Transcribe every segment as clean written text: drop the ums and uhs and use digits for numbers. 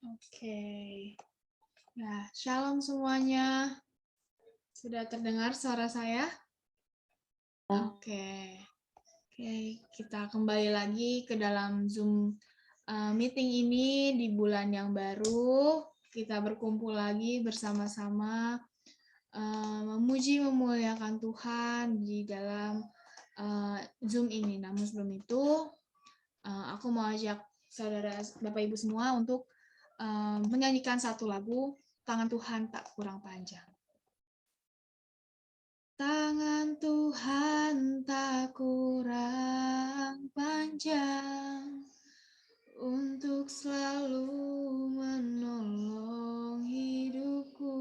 Oke. Nah, shalom semuanya. Sudah terdengar suara saya? Oke. Oke, kita kembali lagi ke dalam Zoom meeting ini di bulan yang baru. Kita berkumpul lagi bersama-sama memuji memuliakan Tuhan di dalam Zoom ini. Namun sebelum itu, aku mau ajak saudara Bapak Ibu semua untuk menyanyikan satu lagu, Tangan Tuhan Tak Kurang Panjang. Tangan Tuhan tak kurang panjang untuk selalu menolong hidupku.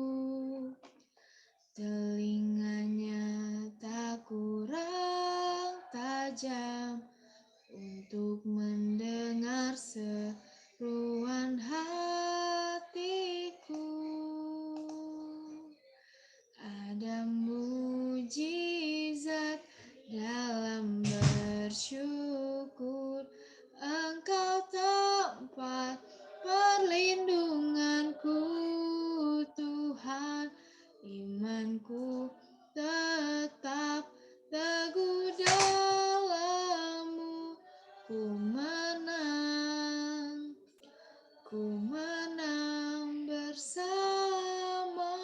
Telinganya tak kurang tajam untuk mendengar seruan hatiku. Ada mujizat dalam bersyukur, Engkau tempat perlindunganku, Tuhan. Imanku tetap teguh dalam-Mu, ku menang bersama-Mu.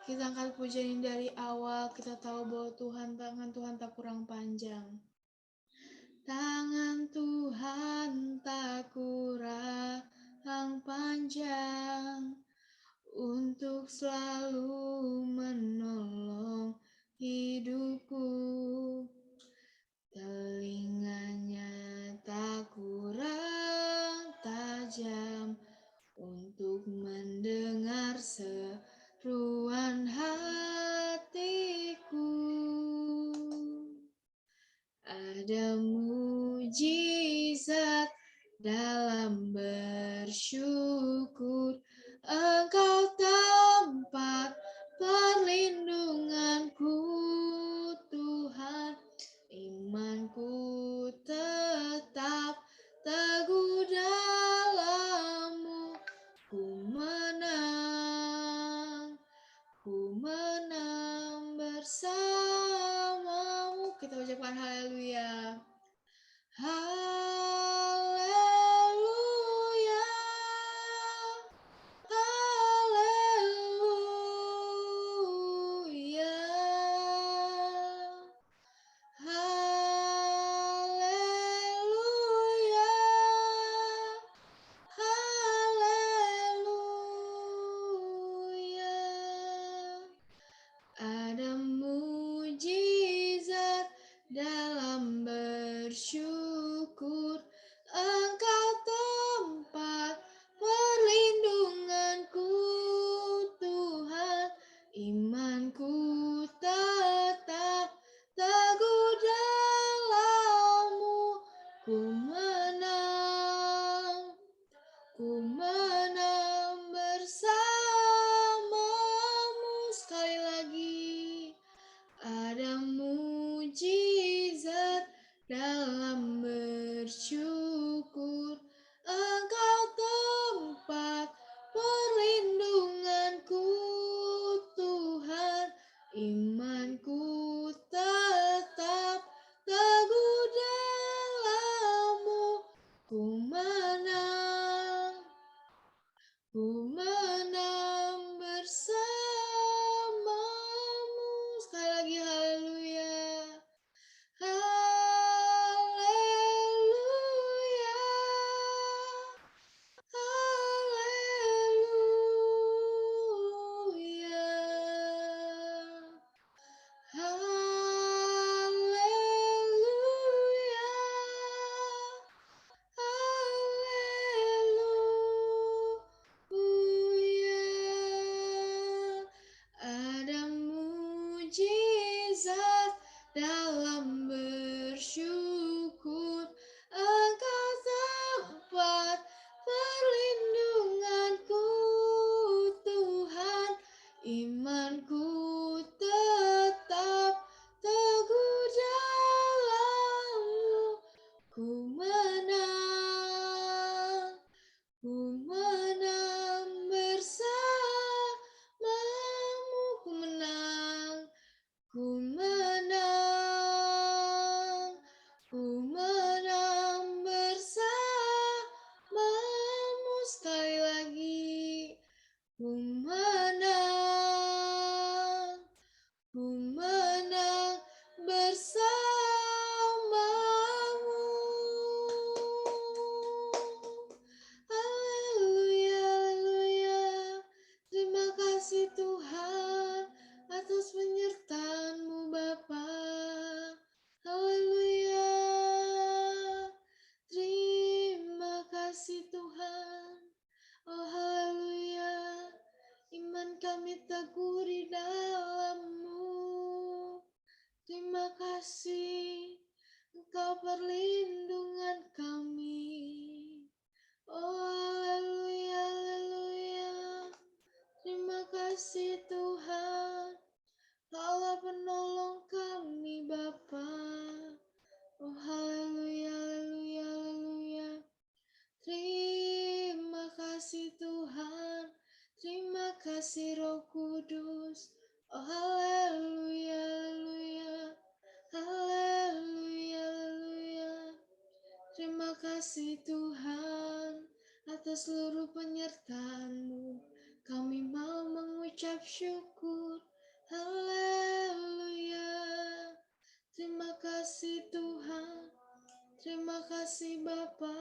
Kita angkat pujian ini dari awal, kita tahu bahwa tangan Tuhan tak kurang panjang. Tangan Tuhan tak kurang panjang untuk selalu menolong hidupku. Telinganya tak kurang tajam untuk mendengar seruan hatiku. Ada mujizat dalam bersyukur, Engkau tempat perlindunganku, Tuhan. Imanku tetap teguh dalam-Mu, ku menang bersama-Mu. Kita ucapkan haleluya. Haleluya. Haleluya. Haleluya. Haleluya. Ada mujizat dalam bersyukur, Engkau tempat perlindunganku, Tuhan. Imanku tetap teguh dalam-Mu, ku menang bersama-Mu. Sekali lagi, ada mujizat dalam bersyukur, Engkau tempat perlindunganku, Tuhan. Imanku tetap teguh dalam-Mu, ku menang bersama-Mu. Sekali lagi haleluya. Haleluya. Haleluya. Haleluya. Haleluya. Ada mujizat dalam bersyukur, Engkau tempat perlindunganku, Tuhan. Imanku tetap teguh dalam kami teguh di dalam-Mu. Terima kasih, Engkau perlindungan kami. Oh haleluya, haleluya. Terima kasih Tuhan, Kaulah penolong kami Bapa. Oh haleluya, haleluya, haleluya. Terima kasih Tuhan, terima kasih Roh Kudus. Oh haleluya, haleluya, haleluya, haleluya. Terima kasih Tuhan atas seluruh penyertaan-Mu. Kami mau mengucap syukur. Haleluya. Terima kasih Tuhan. Terima kasih Bapa.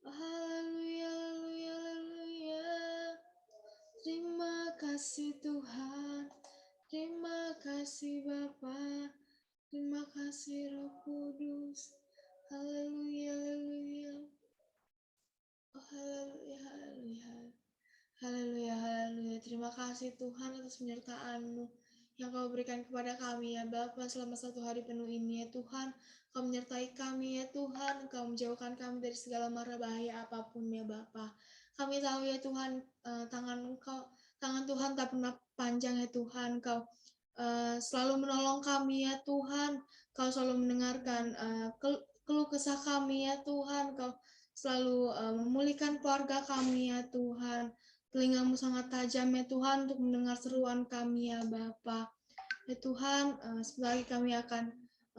Haleluya, haleluya, haleluya. Terima kasih Tuhan. Terima kasih Bapa. Terima kasih Roh Kudus. Haleluya, haleluya. Oh, haleluya, haleluya. Haleluya, haleluya. Terima kasih Tuhan atas penyertaan-Mu yang Kau berikan kepada kami ya Bapa selama 1 hari penuh ini ya Tuhan. Kau menyertai kami ya Tuhan. Kau menjauhkan kami dari segala mara bahaya apapun ya Bapa. Kami tahu ya Tuhan, tangan Tuhan tak pernah panjang ya Tuhan. Kau selalu menolong kami ya Tuhan. Kau selalu mendengarkan keluh kesah kami ya Tuhan. Kau selalu memulihkan keluarga kami ya Tuhan. Telinga-Mu sangat tajam ya Tuhan untuk mendengar seruan kami ya Bapa. Ya Tuhan, sebentar lagi kami akan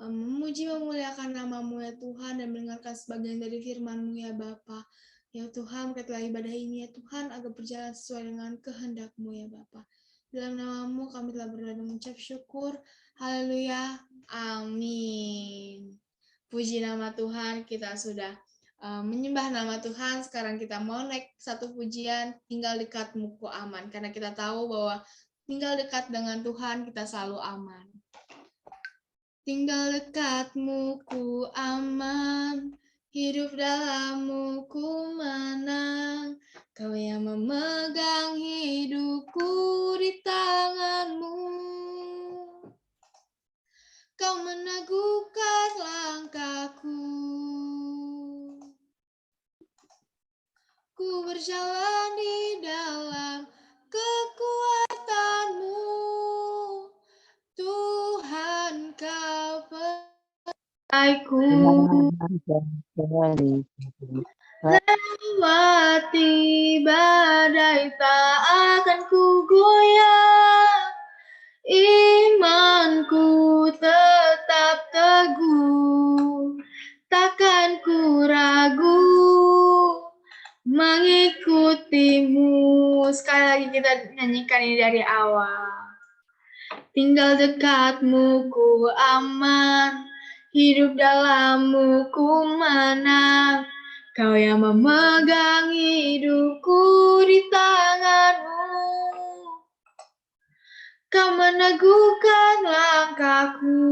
memuji memuliakan nama-Mu ya Tuhan dan mendengarkan sebagian dari firman-Mu ya Bapa. Ya Tuhan, berkatilah ibadah ini ya Tuhan agar berjalan sesuai dengan kehendak-Mu ya Bapa. Dalam nama-Mu kami telah berdoa dan mengucap syukur. Haleluya. Amin. Puji nama Tuhan, kita sudah menyembah nama Tuhan. Sekarang kita mau naik satu pujian, tinggal dekatmu ku aman. Karena kita tahu bahwa tinggal dekat dengan Tuhan kita selalu aman. Tinggal dekatmu ku aman, hidup dalammu ku menang. Kau yang memegang hidupku di tanganmu. Kau meneguhkan langkahku. Ku berjalan di dalam kekuatan-Mu. Tuhan Kau perisaiku. Lewati badai tak akan ku goyah. Imanku tetap teguh. Takkan ku ragu mengikutimu. Sekali lagi kita nyanyikan ini dari awal. Tinggal dekatmu ku aman, hidup dalammu ku menang. Kau yang memegang hidupku di tanganmu. Kau meneguhkan langkahku.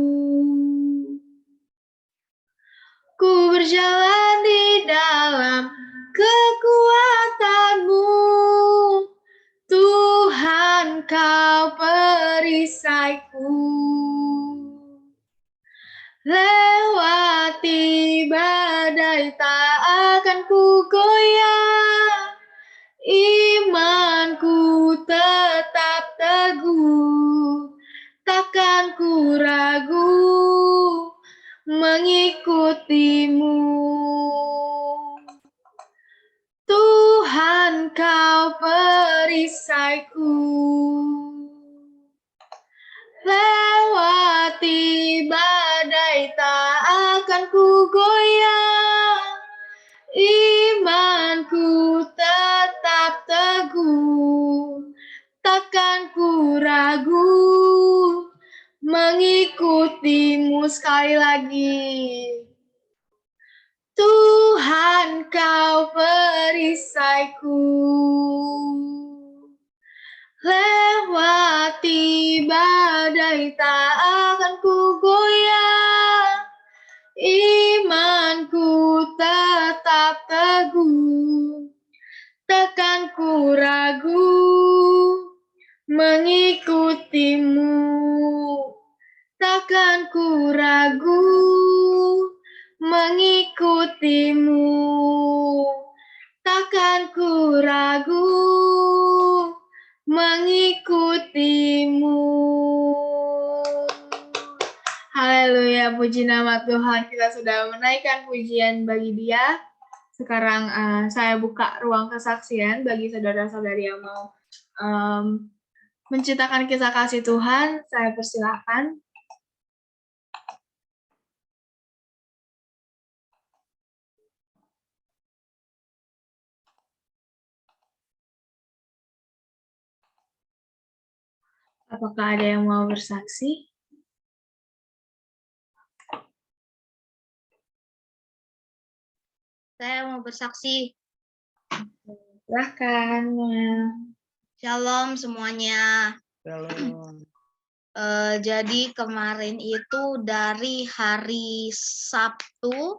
Ku berjalan di dalam kekuatan-Mu. Tuhan Kau perisaiku. Lewati badai tak akan ku goyah. Imanku tetap teguh. Takkan ku ragu mengikutimu. Tuhan Kau perisaiku. Lewati badai tak akan ku goyah. Imanku tetap teguh. Takkan ku ragu mengikutimu. Sekali lagi. Tuhan Kau perisaiku. Lewati badai tak akan ku goyah. Imanku tetap teguh. Takkan ku ragu mengikutimu, takkan ku ragu, mengikutimu, takkan ku ragu, mengikutimu. Haleluya, puji nama Tuhan. Kita sudah menaikkan pujian bagi Dia. Sekarang saya buka ruang kesaksian bagi saudara-saudari yang mau menceritakan kisah kasih Tuhan. Saya persilahkan. Apakah ada yang mau bersaksi? Saya mau bersaksi. Silahkan. Shalom semuanya. Shalom. Jadi kemarin itu dari hari Sabtu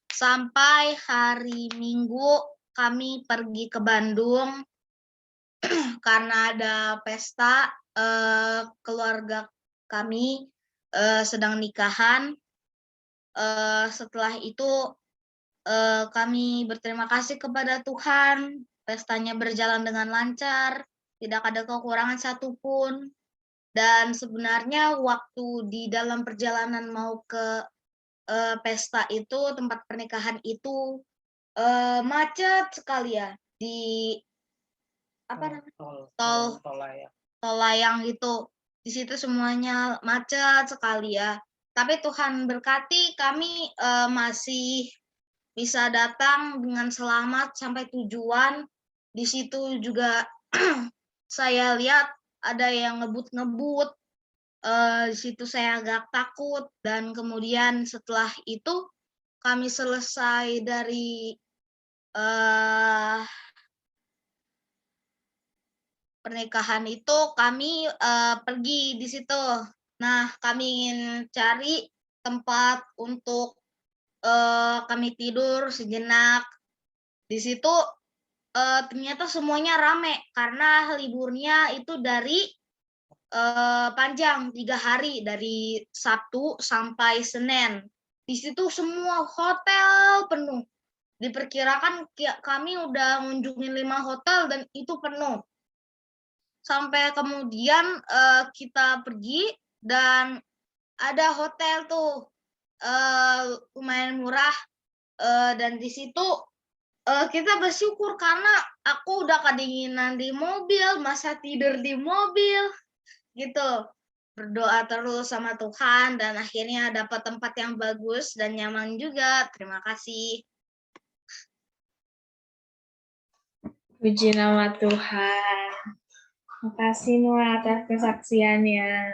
sampai hari Minggu kami pergi ke Bandung karena ada pesta, keluarga kami sedang nikahan. Setelah itu kami berterima kasih kepada Tuhan, pestanya berjalan dengan lancar, tidak ada kekurangan satupun. Dan sebenarnya waktu di dalam perjalanan mau ke pesta itu, tempat pernikahan itu macet sekali ya di tol layang gitu. Di situ semuanya macet sekali ya. Tapi Tuhan berkati kami masih bisa datang dengan selamat sampai tujuan. Di situ juga saya lihat ada yang ngebut-ngebut. Di situ saya agak takut, dan kemudian setelah itu kami selesai dari pernikahan itu, kami pergi di situ. Nah, kami ingin cari tempat untuk kami tidur sejenak. Di situ ternyata semuanya rame karena liburnya itu dari panjang 3 hari, dari Sabtu sampai Senin. Di situ semua hotel penuh. Diperkirakan kami udah ngunjungin 5 hotel dan itu penuh. Sampai kemudian kita pergi dan ada hotel tuh lumayan murah, dan di situ kita bersyukur karena aku udah kedinginan di mobil, masa tidur di mobil gitu. Berdoa terus sama Tuhan dan akhirnya dapat tempat yang bagus dan nyaman juga. Terima kasih. Puji nama Tuhan. Terima kasih Noah atas kesaksiannya.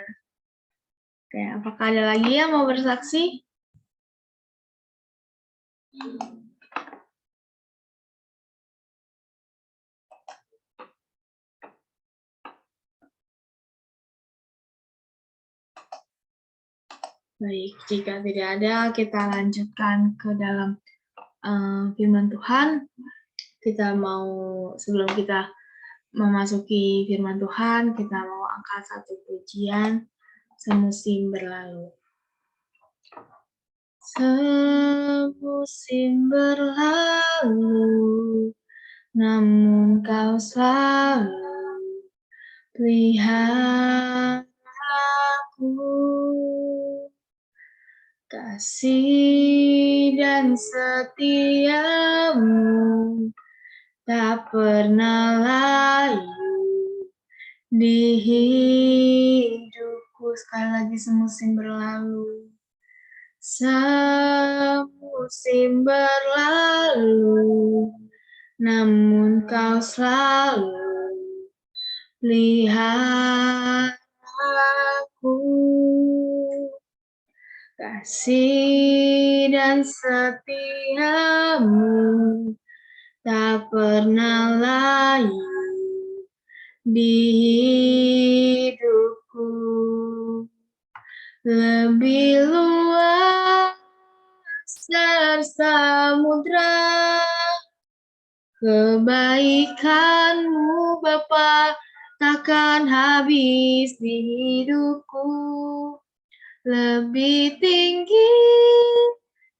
Oke, apakah ada lagi yang mau bersaksi? Baik, jika tidak ada, kita lanjutkan ke dalam firman Tuhan. Kita mau, sebelum kita memasuki firman Tuhan, kita mau angkat satu pujian, semusim berlalu. Semusim berlalu, namun kau selalu pelihara aku. Kasih dan setiamu tak pernah layu di hidupku. Sekali lagi, semusim berlalu. Semusim berlalu, namun kau selalu pelihara aku. Kasih dan setiamu tak pernah layu di hidupku. Lebih luas dari samudra kebaikanmu Bapa takkan habis di hidupku. Lebih tinggi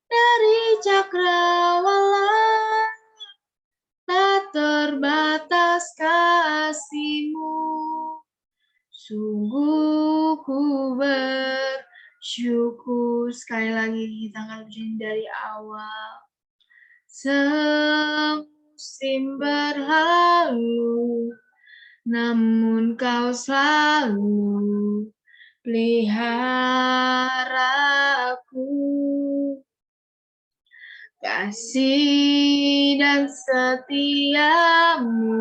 dari cakrawala, tak terbatas kasih-Mu. Sungguh ku bersyukur. Sekali lagi kita akan berdiri dari awal. Semusim berlalu, namun Kau selalu peliharaku. Kasih dan setia-Mu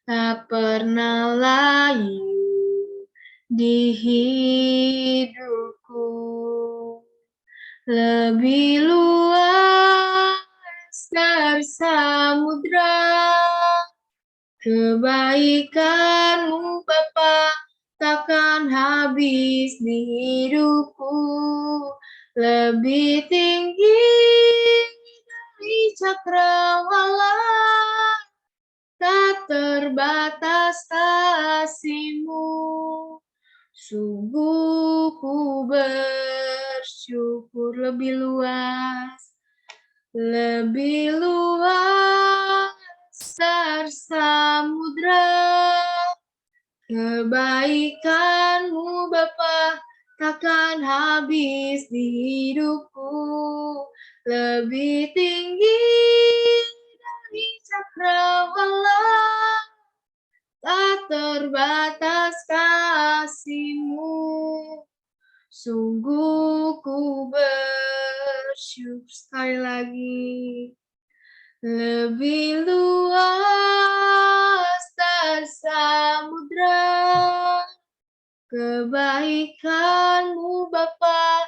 tak pernah layu di hidupku. Lebih luas dari samudra, kebaikan-Mu Bapa takkan habis di hidupku. Lebih tinggi dari cakrawala, tak terbatas kasih-Mu. Sungguh ku bersyukur. Lebih luas dari samudra, kebaikan-Mu Bapa takkan habis di hidupku. Lebih tinggi dari cakrawala, tak terbatas kasih-Mu. Sungguh ku bersyukur. Sekali lagi. Lebih luas dari samudra, kebaikan-Mu Bapa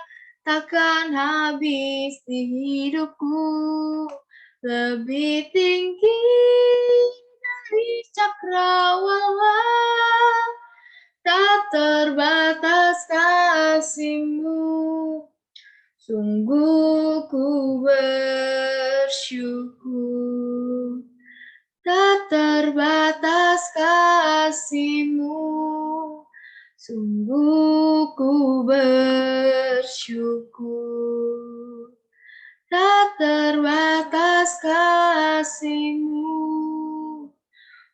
takkan habis di hidupku. Lebih tinggi dari cakrawala, tak terbatas kasih-Mu. Sungguh ku bersyukur, tak terbatas kasih-Mu. Sungguh ku bersyukur, tak terbatas kasih-Mu.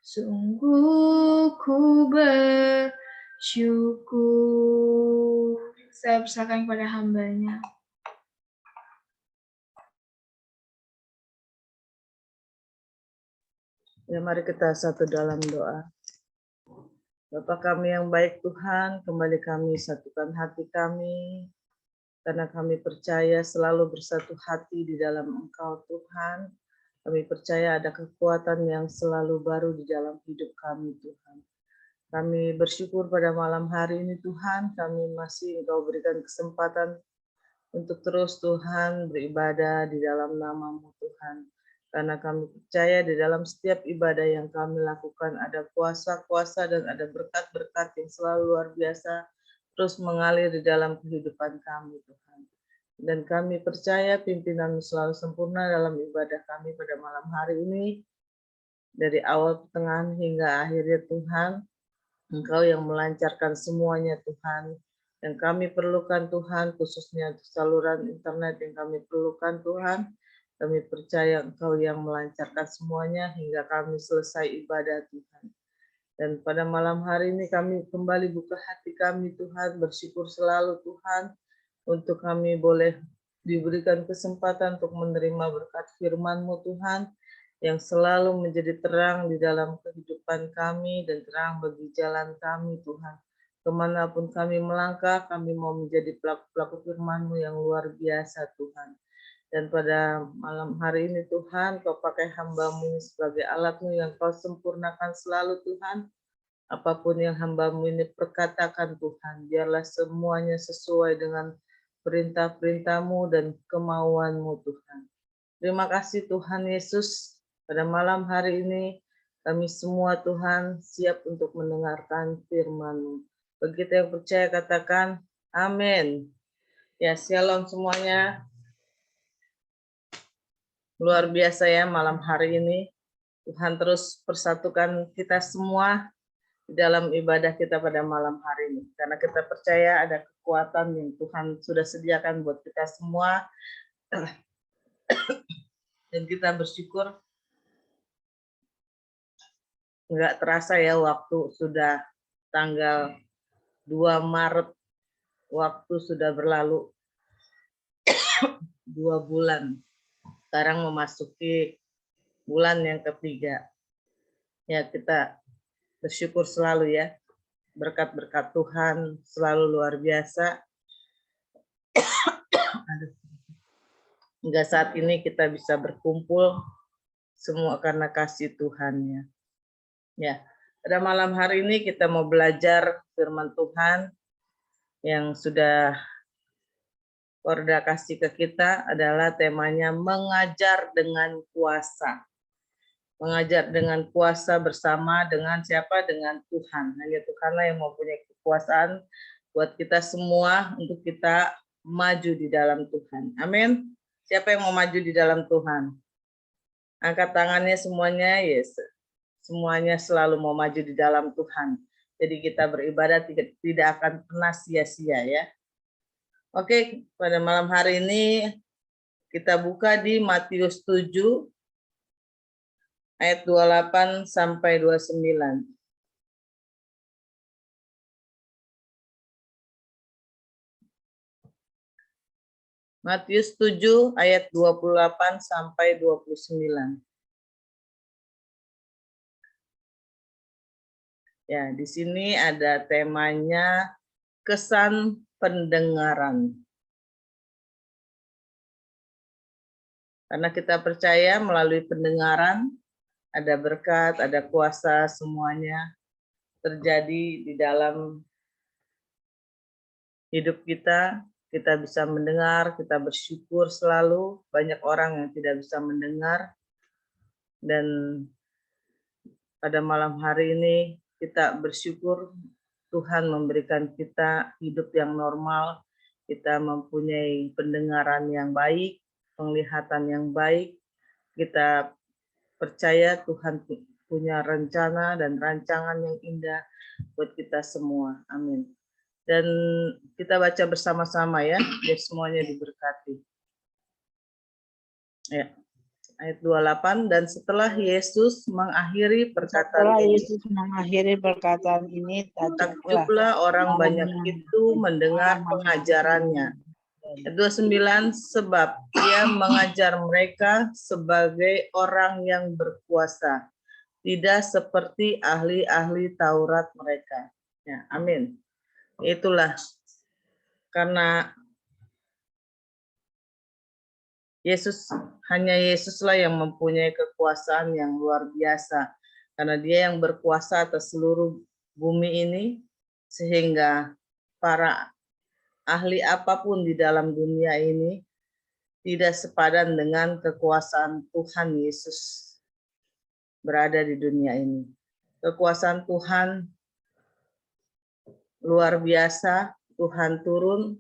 Sungguh ku bersyukur. Saya persilakan kepada hamba-Nya. Ya, mari kita satu dalam doa. Bapa kami yang baik Tuhan, kembali kami satukan hati kami, karena kami percaya selalu bersatu hati di dalam Engkau Tuhan. Kami percaya ada kekuatan yang selalu baru di dalam hidup kami Tuhan. Kami bersyukur pada malam hari ini Tuhan, kami masih Engkau berikan kesempatan untuk terus Tuhan beribadah di dalam nama-Mu Tuhan. Karena kami percaya di dalam setiap ibadah yang kami lakukan ada kuasa-kuasa dan ada berkat-berkat yang selalu luar biasa terus mengalir di dalam kehidupan kami Tuhan. Dan kami percaya pimpinan selalu sempurna dalam ibadah kami pada malam hari ini. Dari awal, pertengahan hingga akhirnya Tuhan, Engkau yang melancarkan semuanya Tuhan. Yang kami perlukan Tuhan, khususnya saluran internet yang kami perlukan Tuhan. Kami percaya Engkau yang melancarkan semuanya hingga kami selesai ibadah Tuhan. Dan pada malam hari ini kami kembali buka hati kami Tuhan, bersyukur selalu Tuhan untuk kami boleh diberikan kesempatan untuk menerima berkat firman-Mu Tuhan yang selalu menjadi terang di dalam kehidupan kami dan terang bagi jalan kami Tuhan. Kemanapun kami melangkah, kami mau menjadi pelaku-pelaku firman-Mu yang luar biasa Tuhan. Dan pada malam hari ini Tuhan, Kau pakai hamba-Mu ini sebagai alat-Mu yang Kau sempurnakan selalu Tuhan. Apapun yang hamba-Mu ini perkatakan Tuhan, biarlah semuanya sesuai dengan perintah-perintah-Mu dan kemauan-Mu Tuhan. Terima kasih Tuhan Yesus, pada malam hari ini kami semua Tuhan siap untuk mendengarkan firman-Mu. Bagi kita yang percaya katakan amin. Ya, shalom semuanya. Luar biasa ya malam hari ini. Tuhan terus persatukan kita semua di dalam ibadah kita pada malam hari ini. Karena kita percaya ada kekuatan yang Tuhan sudah sediakan buat kita semua. Dan kita bersyukur nggak terasa ya waktu sudah tanggal 2 Maret, waktu sudah berlalu 2 bulan. Sekarang memasuki bulan yang ketiga. Ya, kita bersyukur selalu ya. Berkat-berkat Tuhan selalu luar biasa. Hingga saat ini kita bisa berkumpul semua karena kasih Tuhan ya. Pada malam hari ini kita mau belajar firman Tuhan yang sudah Korda kasih ke kita adalah temanya mengajar dengan kuasa. Mengajar dengan kuasa bersama dengan siapa? Dengan Tuhan. Hanya Tuhanlah yang mempunyai kekuasaan buat kita semua untuk kita maju di dalam Tuhan. Amin. Siapa yang mau maju di dalam Tuhan? Angkat tangannya semuanya, yes. Semuanya selalu mau maju di dalam Tuhan. Jadi kita beribadah tidak akan pernah sia-sia ya. Oke, pada malam hari ini kita buka di Matius 7 ayat 28 sampai 29. Matius 7 ayat 28 sampai 29. Ya, di sini ada temanya kesan pendengaran. Karena kita percaya melalui pendengaran ada berkat, ada kuasa, semuanya terjadi di dalam hidup kita. Kita bisa mendengar, kita bersyukur selalu. Banyak orang yang tidak bisa mendengar. Dan pada malam hari ini kita bersyukur Tuhan memberikan kita hidup yang normal. Kita mempunyai pendengaran yang baik, penglihatan yang baik. Kita percaya Tuhan punya rencana dan rancangan yang indah buat kita semua. Amin. Dan kita baca bersama-sama ya, biar semuanya diberkati. Ya. Ayat 28, dan setelah Yesus mengakhiri perkataan ini, takjublah orang banyak itu mendengar pengajarannya. Ayat 29, sebab ia mengajar mereka sebagai orang yang berkuasa, tidak seperti ahli-ahli Taurat mereka. Ya, amin. Itulah karena hanya Yesuslah yang mempunyai kekuasaan yang luar biasa. Karena dia yang berkuasa atas seluruh bumi ini, sehingga para ahli apapun di dalam dunia ini tidak sepadan dengan kekuasaan Tuhan Yesus berada di dunia ini. Kekuasaan Tuhan luar biasa, Tuhan turun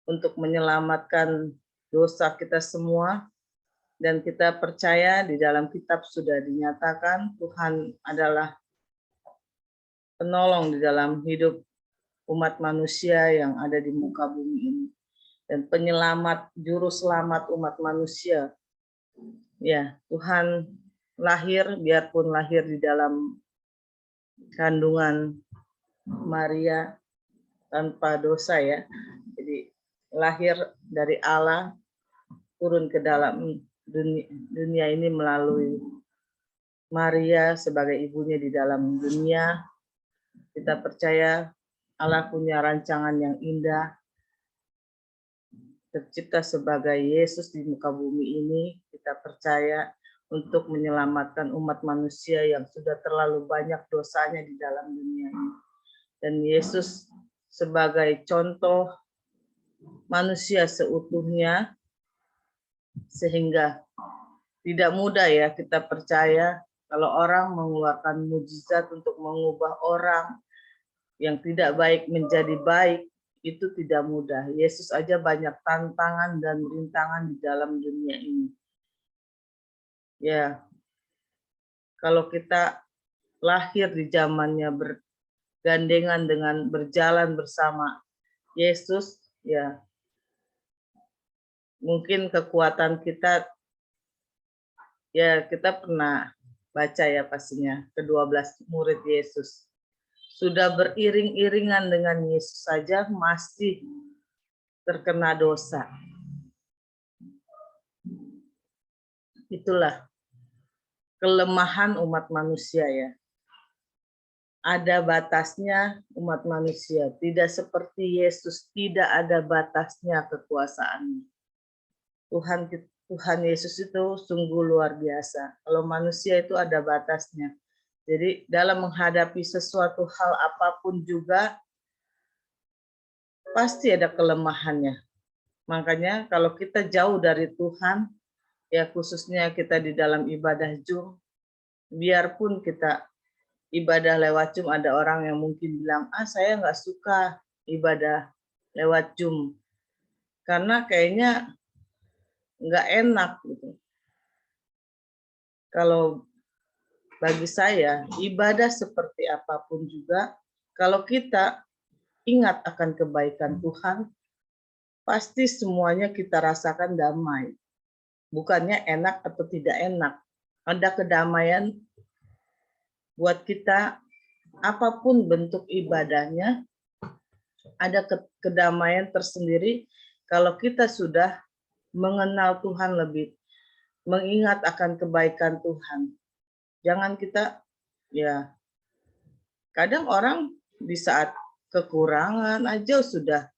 untuk menyelamatkan dosa kita semua, dan kita percaya di dalam kitab sudah dinyatakan Tuhan adalah penolong di dalam hidup umat manusia yang ada di muka bumi ini, dan penyelamat, juru selamat umat manusia. Ya, Tuhan lahir, biarpun lahir di dalam kandungan Maria tanpa dosa ya. Jadi lahir dari Allah, turun ke dalam dunia ini melalui Maria sebagai ibunya di dalam dunia. Kita percaya Allah punya rancangan yang indah, tercipta sebagai Yesus di muka bumi ini. Kita percaya untuk menyelamatkan umat manusia yang sudah terlalu banyak dosanya di dalam dunia ini. Dan Yesus sebagai contoh manusia seutuhnya, sehingga tidak mudah ya kita percaya kalau orang mengeluarkan mujizat untuk mengubah orang yang tidak baik menjadi baik, itu tidak mudah. Yesus aja banyak tantangan dan rintangan di dalam dunia ini. Ya, kalau kita lahir di zamannya gandengan dengan berjalan bersama Yesus, ya mungkin kekuatan kita, ya kita pernah baca ya pastinya, ke-12 murid Yesus. Sudah beriring-iringan dengan Yesus saja masih terkena dosa. Itulah kelemahan umat manusia ya. Ada batasnya umat manusia, tidak seperti Yesus, tidak ada batasnya kekuasaannya. Tuhan Yesus itu sungguh luar biasa. Kalau manusia itu ada batasnya. Jadi dalam menghadapi sesuatu hal apapun juga pasti ada kelemahannya. Makanya kalau kita jauh dari Tuhan, ya khususnya kita di dalam ibadah Zoom, biarpun kita ibadah lewat Zoom, ada orang yang mungkin bilang, saya nggak suka ibadah lewat Zoom, karena kayaknya nggak enak gitu. Kalau bagi saya, ibadah seperti apapun juga, kalau kita ingat akan kebaikan Tuhan, pasti semuanya kita rasakan damai. Bukannya enak atau tidak enak. Ada kedamaian buat kita, apapun bentuk ibadahnya, ada kedamaian tersendiri kalau kita sudah mengenal Tuhan lebih, mengingat akan kebaikan Tuhan. Jangan kita, ya kadang orang di saat kekurangan aja sudah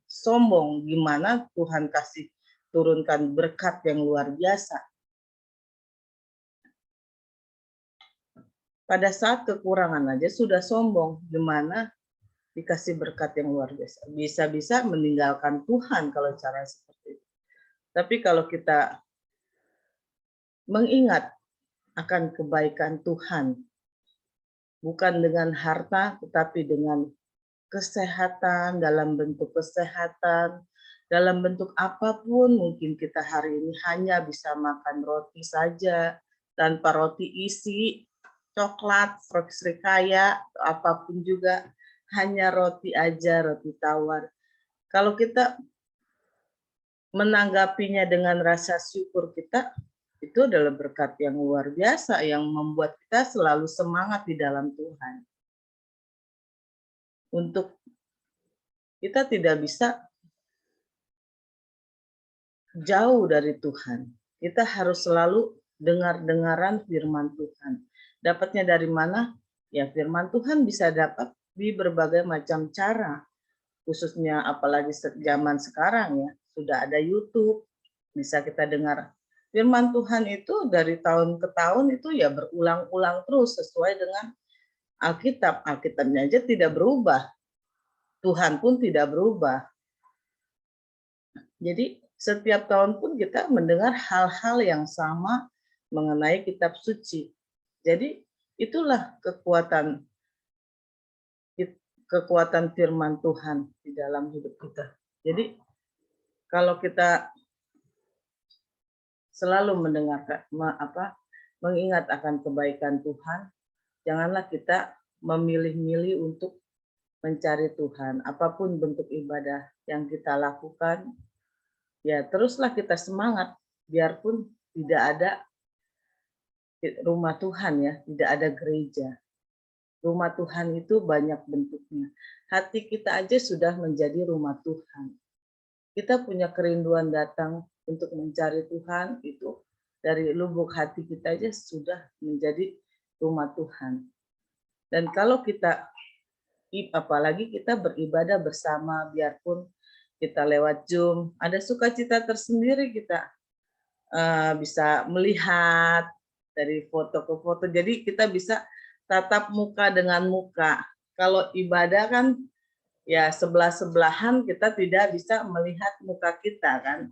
sombong, gimana Tuhan kasih turunkan berkat yang luar biasa. Pada saat kekurangan aja sudah sombong, gimana dikasih berkat yang luar biasa. Bisa-bisa meninggalkan Tuhan kalau cara seperti itu. Tapi kalau kita mengingat akan kebaikan Tuhan, bukan dengan harta, tetapi dengan kesehatan, dalam bentuk kesehatan, dalam bentuk apapun, mungkin kita hari ini hanya bisa makan roti saja, tanpa roti isi, coklat, roti serikaya, apapun juga, hanya roti aja, roti tawar. Kalau kita menanggapinya dengan rasa syukur kita, itu adalah berkat yang luar biasa, yang membuat kita selalu semangat di dalam Tuhan. Untuk kita tidak bisa jauh dari Tuhan. Kita harus selalu dengar-dengaran firman Tuhan. Dapatnya dari mana? Ya firman Tuhan bisa dapat di berbagai macam cara. Khususnya apalagi zaman sekarang ya, sudah ada YouTube, bisa kita dengar. Firman Tuhan itu dari tahun ke tahun itu ya berulang-ulang terus sesuai dengan Alkitab. Alkitabnya aja tidak berubah. Tuhan pun tidak berubah. Jadi setiap tahun pun kita mendengar hal-hal yang sama mengenai kitab suci. Jadi itulah kekuatan firman Tuhan di dalam hidup kita. Jadi kalau kita selalu mendengarkan mengingat akan kebaikan Tuhan, janganlah kita memilih-milih untuk mencari Tuhan. Apapun bentuk ibadah yang kita lakukan, ya teruslah kita semangat, biarpun tidak ada rumah Tuhan ya, tidak ada gereja. Rumah Tuhan itu banyak bentuknya. Hati kita aja sudah menjadi rumah Tuhan. Kita punya kerinduan datang untuk mencari Tuhan, itu dari lubuk hati kita aja sudah menjadi rumah Tuhan. Dan kalau kita, apalagi kita beribadah bersama, biarpun kita lewat Zoom, ada sukacita tersendiri kita bisa melihat dari foto ke foto. Jadi kita bisa tatap muka dengan muka. Kalau ibadah kan ya sebelah-sebelahan, kita tidak bisa melihat muka kita kan.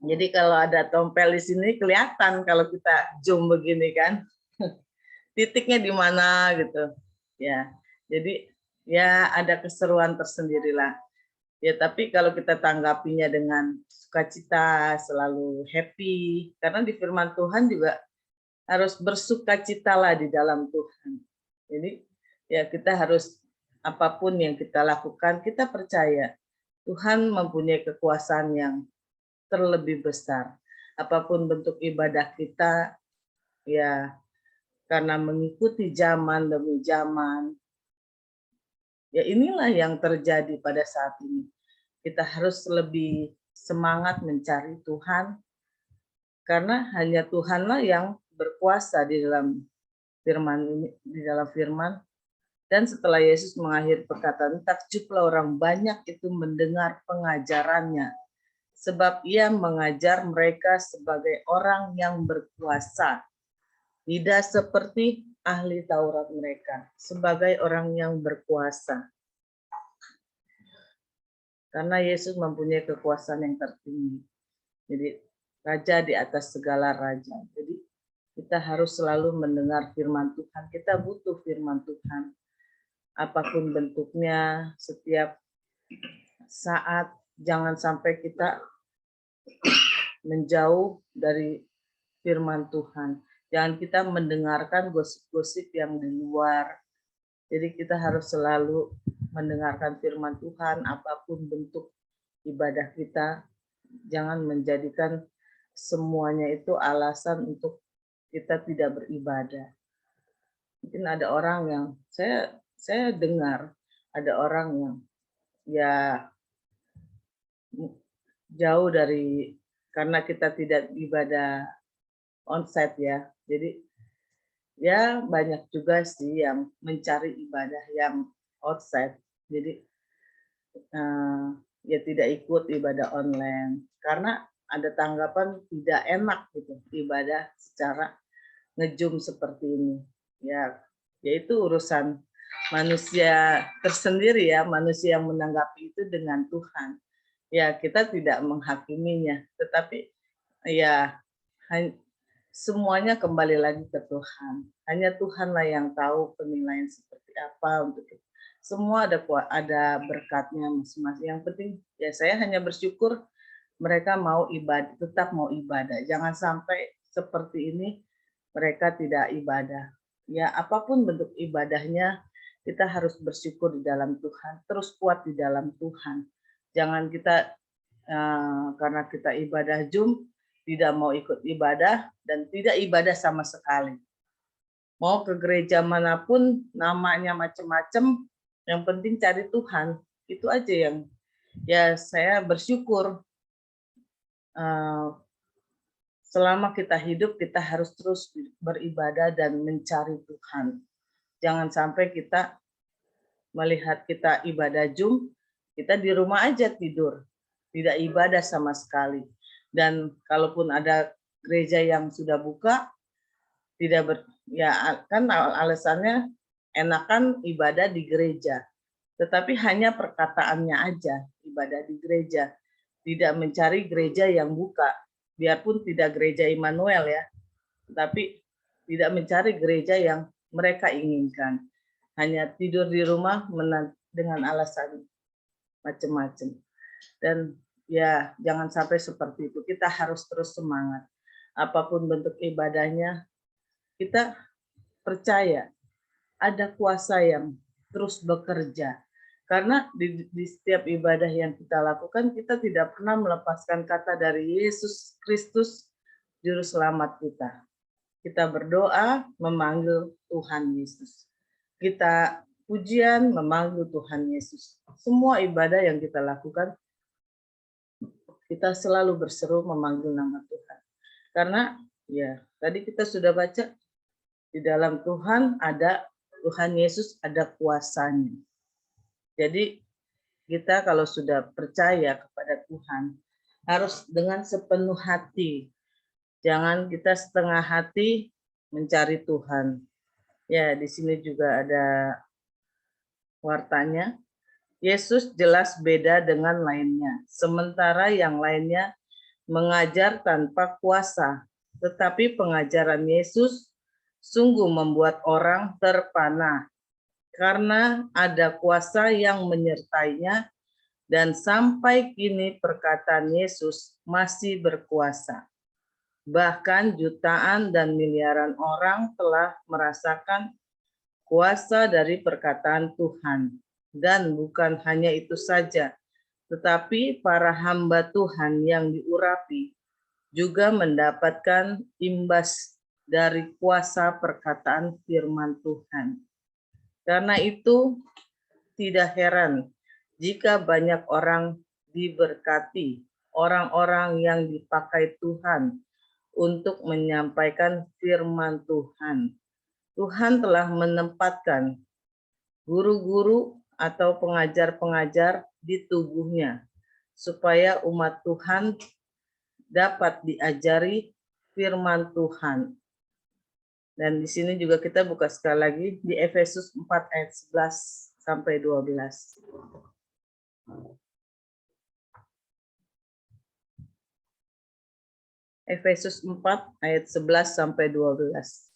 Jadi kalau ada tompel di sini kelihatan kalau kita zoom begini kan. Titiknya di mana gitu. Ya. Jadi ya ada keseruan tersendirilah. Ya, tapi kalau kita tanggapinya dengan sukacita, selalu happy, karena di firman Tuhan juga harus bersukacitalah di dalam Tuhan. Jadi Ya, kita harus apapun yang kita lakukan, kita percaya Tuhan mempunyai kekuasaan yang terlebih besar. Apapun bentuk ibadah kita, ya karena mengikuti zaman demi zaman, ya inilah yang terjadi pada saat ini. Kita harus lebih semangat mencari Tuhan, karena hanya Tuhanlah yang berkuasa di dalam firman ini, di dalam firman. Dan setelah Yesus mengakhiri perkataan, takjublah orang banyak itu mendengar pengajarannya, sebab ia mengajar mereka sebagai orang yang berkuasa, tidak seperti ahli Taurat mereka, sebagai orang yang berkuasa. Karena Yesus mempunyai kekuasaan yang tertinggi. Jadi raja di atas segala raja. Jadi kita harus selalu mendengar firman Tuhan. Kita butuh firman Tuhan. Apapun bentuknya, setiap saat, jangan sampai kita menjauh dari firman Tuhan. Jangan kita mendengarkan gosip-gosip yang di luar. Jadi kita harus selalu mendengarkan firman Tuhan, apapun bentuk ibadah kita. Jangan menjadikan semuanya itu alasan untuk kita tidak beribadah. Mungkin ada orang yang, saya dengar, ada orang yang ya jauh dari, karena kita tidak ibadah onsite ya. Jadi ya banyak juga sih yang mencari ibadah yang outside. Jadi ya tidak ikut ibadah online karena ada tanggapan tidak enak gitu ibadah secara nge-zoom seperti ini. Ya, yaitu urusan manusia tersendiri ya, manusia yang menanggapi itu dengan Tuhan. Ya, kita tidak menghakiminya, tetapi ya semuanya kembali lagi ke Tuhan. Hanya Tuhanlah yang tahu penilaian seperti apa untuk kita. Semua ada berkatnya masing-masing. Yang penting ya saya hanya bersyukur mereka mau ibadah, tetap mau ibadah. Jangan sampai seperti ini mereka tidak ibadah. Ya apapun bentuk ibadahnya, kita harus bersyukur di dalam Tuhan, terus kuat di dalam Tuhan. Jangan kita karena kita ibadah Zoom tidak mau ikut ibadah dan tidak ibadah sama sekali. Mau ke gereja manapun, namanya macam-macam, yang penting cari Tuhan. Itu aja yang ya saya bersyukur. Selama kita hidup, kita harus terus beribadah dan mencari Tuhan. Jangan sampai kita melihat kita ibadah Zoom, kita di rumah aja tidur, tidak ibadah sama sekali. Dan kalaupun ada gereja yang sudah buka, tidak ya kan alasannya enakan ibadah di gereja, tetapi hanya perkataannya aja ibadah di gereja, tidak mencari gereja yang buka. Biarpun tidak gereja Immanuel ya, tapi tidak mencari gereja yang mereka inginkan. Hanya tidur di rumah dengan alasan macam-macam. Dan ya jangan sampai seperti itu. Kita harus terus semangat. Apapun bentuk ibadahnya, kita percaya ada kuasa yang terus bekerja. Karena di setiap ibadah yang kita lakukan, kita tidak pernah melepaskan kata dari Yesus Kristus, Juru Selamat kita. Kita berdoa, memanggil Tuhan Yesus. Kita pujian, memanggil Tuhan Yesus. Semua ibadah yang kita lakukan, kita selalu berseru memanggil nama Tuhan. Karena ya tadi kita sudah baca, di dalam Tuhan ada Tuhan Yesus, ada kuasanya. Jadi kita kalau sudah percaya kepada Tuhan, harus dengan sepenuh hati. Jangan kita setengah hati mencari Tuhan. Ya, di sini juga ada wartanya. Yesus jelas beda dengan lainnya. Sementara yang lainnya mengajar tanpa kuasa. Tetapi pengajaran Yesus sungguh membuat orang terpana. Karena ada kuasa yang menyertainya, dan sampai kini perkataan Yesus masih berkuasa. Bahkan jutaan dan miliaran orang telah merasakan kuasa dari perkataan Tuhan. Dan bukan hanya itu saja, tetapi para hamba Tuhan yang diurapi juga mendapatkan imbas dari kuasa perkataan firman Tuhan. Karena itu tidak heran jika banyak orang diberkati, orang-orang yang dipakai Tuhan untuk menyampaikan firman Tuhan. Tuhan telah menempatkan guru-guru atau pengajar-pengajar di tubuhnya, supaya umat Tuhan dapat diajari firman Tuhan. Dan di sini juga kita buka sekali lagi di Efesus 4 ayat 11 sampai 12. Efesus 4 ayat 11 sampai 12.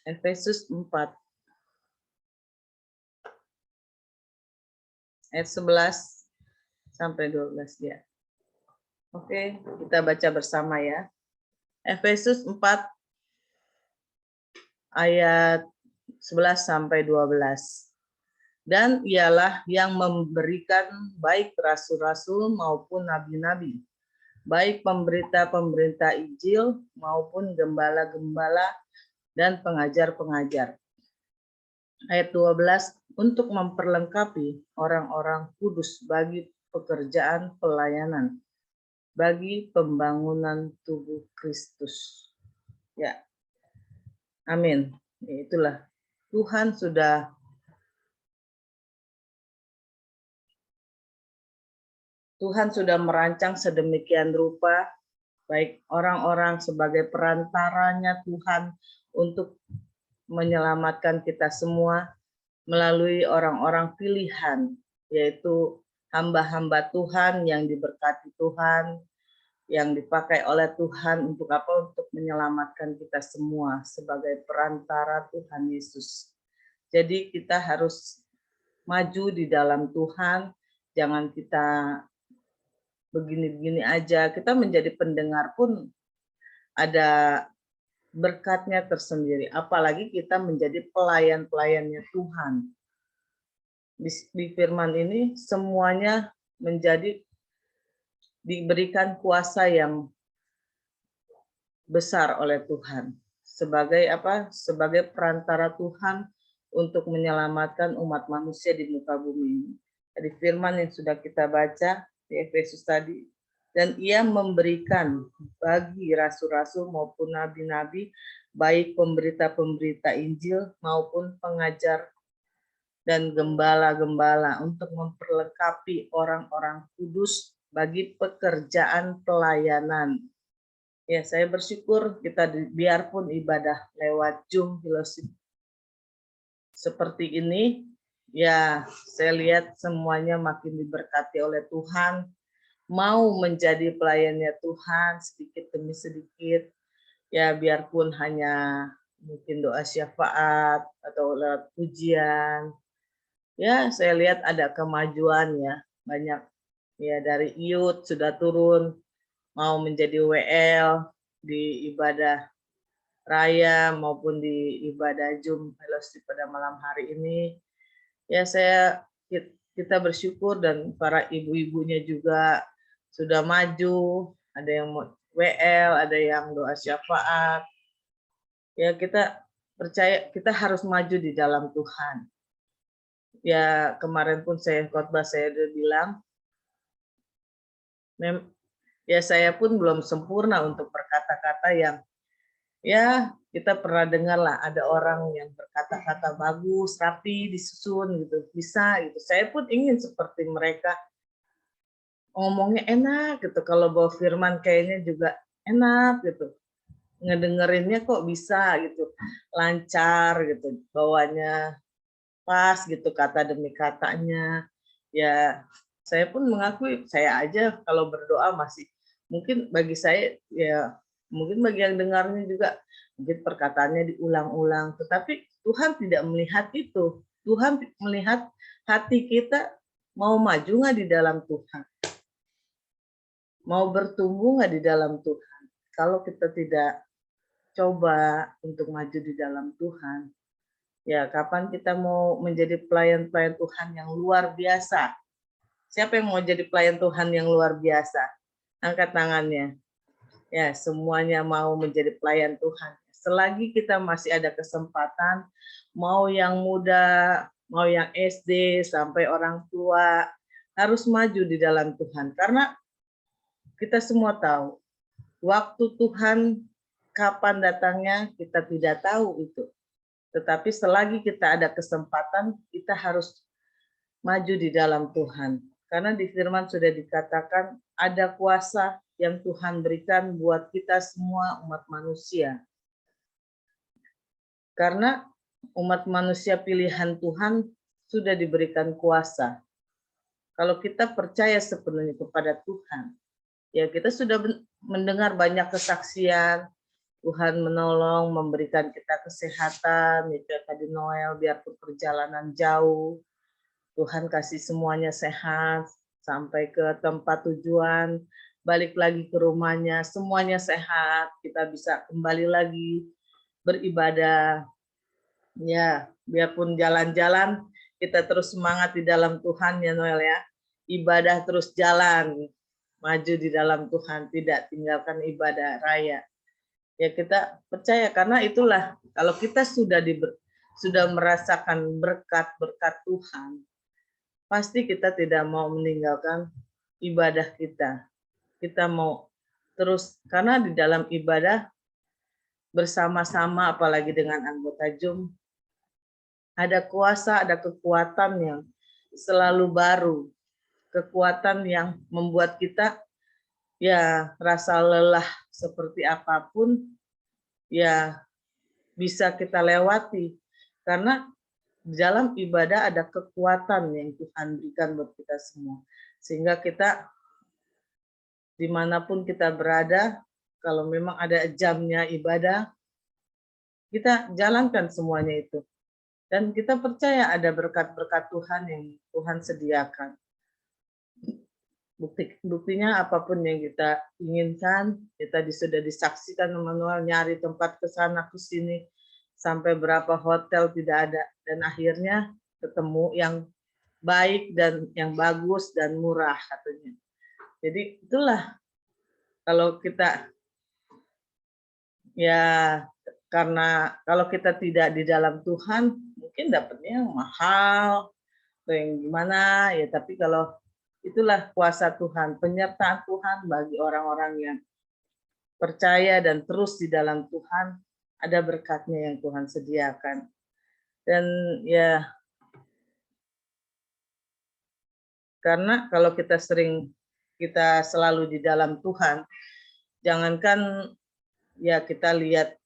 Efesus 4 ayat 11 sampai 12 ya. Oke, kita baca bersama ya. Efesus 4 ayat 11 sampai 12. Dan ialah yang memberikan baik rasul-rasul maupun nabi-nabi, baik pemberita-pemberita Injil maupun gembala-gembala dan pengajar-pengajar. Ayat 12, untuk memperlengkapi orang-orang kudus bagi pekerjaan pelayanan, bagi pembangunan tubuh Kristus. Ya, amin. Itulah, Tuhan sudah merancang sedemikian rupa, baik orang-orang sebagai perantaranya Tuhan untuk menyelamatkan kita semua melalui orang-orang pilihan, yaitu hamba-hamba Tuhan yang diberkati Tuhan, yang dipakai oleh Tuhan untuk apa? Untuk menyelamatkan kita semua sebagai perantara Tuhan Yesus. Jadi kita harus maju di dalam Tuhan, jangan kita begini-begini aja. Kita menjadi pendengar pun ada berkatnya tersendiri, apalagi kita menjadi pelayan-pelayannya Tuhan. Di firman ini semuanya menjadi diberikan kuasa yang besar oleh Tuhan sebagai apa? Sebagai perantara Tuhan untuk menyelamatkan umat manusia di muka bumi ini. Jadi firman yang sudah kita baca di Efesus tadi, dan ia memberikan bagi rasul-rasul maupun nabi-nabi, baik pemberita-pemberita Injil maupun pengajar dan gembala-gembala untuk memperlengkapi orang-orang kudus bagi pekerjaan pelayanan. Ya, saya bersyukur kita biarpun ibadah lewat Zoom fellowship seperti ini, ya saya lihat semuanya makin diberkati oleh Tuhan, mau menjadi pelayannya Tuhan sedikit demi sedikit, ya biarpun hanya mungkin doa syafaat atau lewat pujian, ya saya lihat ada kemajuan ya, banyak ya dari youth sudah turun, mau menjadi WL di ibadah raya maupun di ibadah Zoom fellowship pada malam hari ini. Ya kita bersyukur dan para ibu-ibunya juga sudah maju, ada yang WL, ada yang doa syafaat. Ya kita percaya kita harus maju di dalam Tuhan. Ya kemarin pun saya khotbah saya udah bilang, ya saya pun belum sempurna untuk berkata-kata yang ya kita pernah dengar lah ada orang yang berkata-kata bagus, rapi, disusun gitu, bisa gitu. Saya pun ingin seperti mereka, ngomongnya enak gitu, kalau bawa firman kayaknya juga enak gitu. Ngedengerinnya kok bisa gitu, lancar gitu, bawanya pas gitu kata demi katanya. Ya saya pun mengakui, saya aja kalau berdoa masih, mungkin bagi saya ya, mungkin bagi yang dengarnya juga mungkin perkataannya diulang-ulang, tetapi Tuhan tidak melihat itu. Tuhan melihat hati kita mau maju nggak di dalam Tuhan. mau bertumbuh nggak di dalam Tuhan? Kalau kita tidak coba untuk maju di dalam Tuhan, ya kapan kita mau menjadi pelayan-pelayan Tuhan yang luar biasa? Siapa yang mau jadi pelayan Tuhan yang luar biasa? Angkat tangannya. Ya, semuanya mau menjadi pelayan Tuhan. Selagi kita masih ada kesempatan, mau yang muda, mau yang SD, sampai orang tua, harus maju di dalam Tuhan. Karena kita semua tahu, waktu Tuhan kapan datangnya, kita tidak tahu itu. Tetapi selagi kita ada kesempatan, kita harus maju di dalam Tuhan. Karena di firman sudah dikatakan ada kuasa yang Tuhan berikan buat kita semua umat manusia. Karena umat manusia pilihan Tuhan sudah diberikan kuasa. Kalau kita percaya sepenuhnya kepada Tuhan, ya kita sudah mendengar banyak kesaksian, Tuhan menolong, memberikan kita kesehatan, itu tadi Noel, biarpun perjalanan jauh, Tuhan kasih semuanya sehat, sampai ke tempat tujuan, balik lagi ke rumahnya, semuanya sehat, kita bisa kembali lagi beribadah. Ya, biarpun jalan-jalan, kita terus semangat di dalam Tuhan ya Noel ya. Ibadah terus jalan, maju di dalam Tuhan, tidak tinggalkan ibadah raya. Ya kita percaya karena itulah kalau kita sudah merasakan berkat-berkat Tuhan, pasti kita tidak mau meninggalkan ibadah kita. Kita mau terus, karena di dalam ibadah bersama-sama, apalagi dengan anggota JUM, ada kuasa, ada kekuatan yang selalu baru. Kekuatan yang membuat kita ya rasa lelah seperti apapun, ya bisa kita lewati. Karena di dalam ibadah ada kekuatan yang Tuhan berikan buat kita semua. Sehingga kita dimanapun kita berada, kalau memang ada jamnya ibadah, kita jalankan semuanya itu. Dan kita percaya ada berkat-berkat Tuhan yang Tuhan sediakan. Buktinya apapun yang kita inginkan, kita sudah disaksikan manual nyari tempat ke sana ke sini, sampai berapa hotel tidak ada, dan akhirnya ketemu yang baik dan yang bagus dan murah katanya. Jadi itulah kalau kita ya karena kalau kita tidak di dalam Tuhan mungkin dapatnya yang mahal atau yang gimana ya, tapi kalau itulah kuasa Tuhan, penyertaan Tuhan bagi orang-orang yang percaya dan terus di dalam Tuhan, ada berkatnya yang Tuhan sediakan. Dan ya karena kalau kita selalu di dalam Tuhan, jangankan ya kita lihat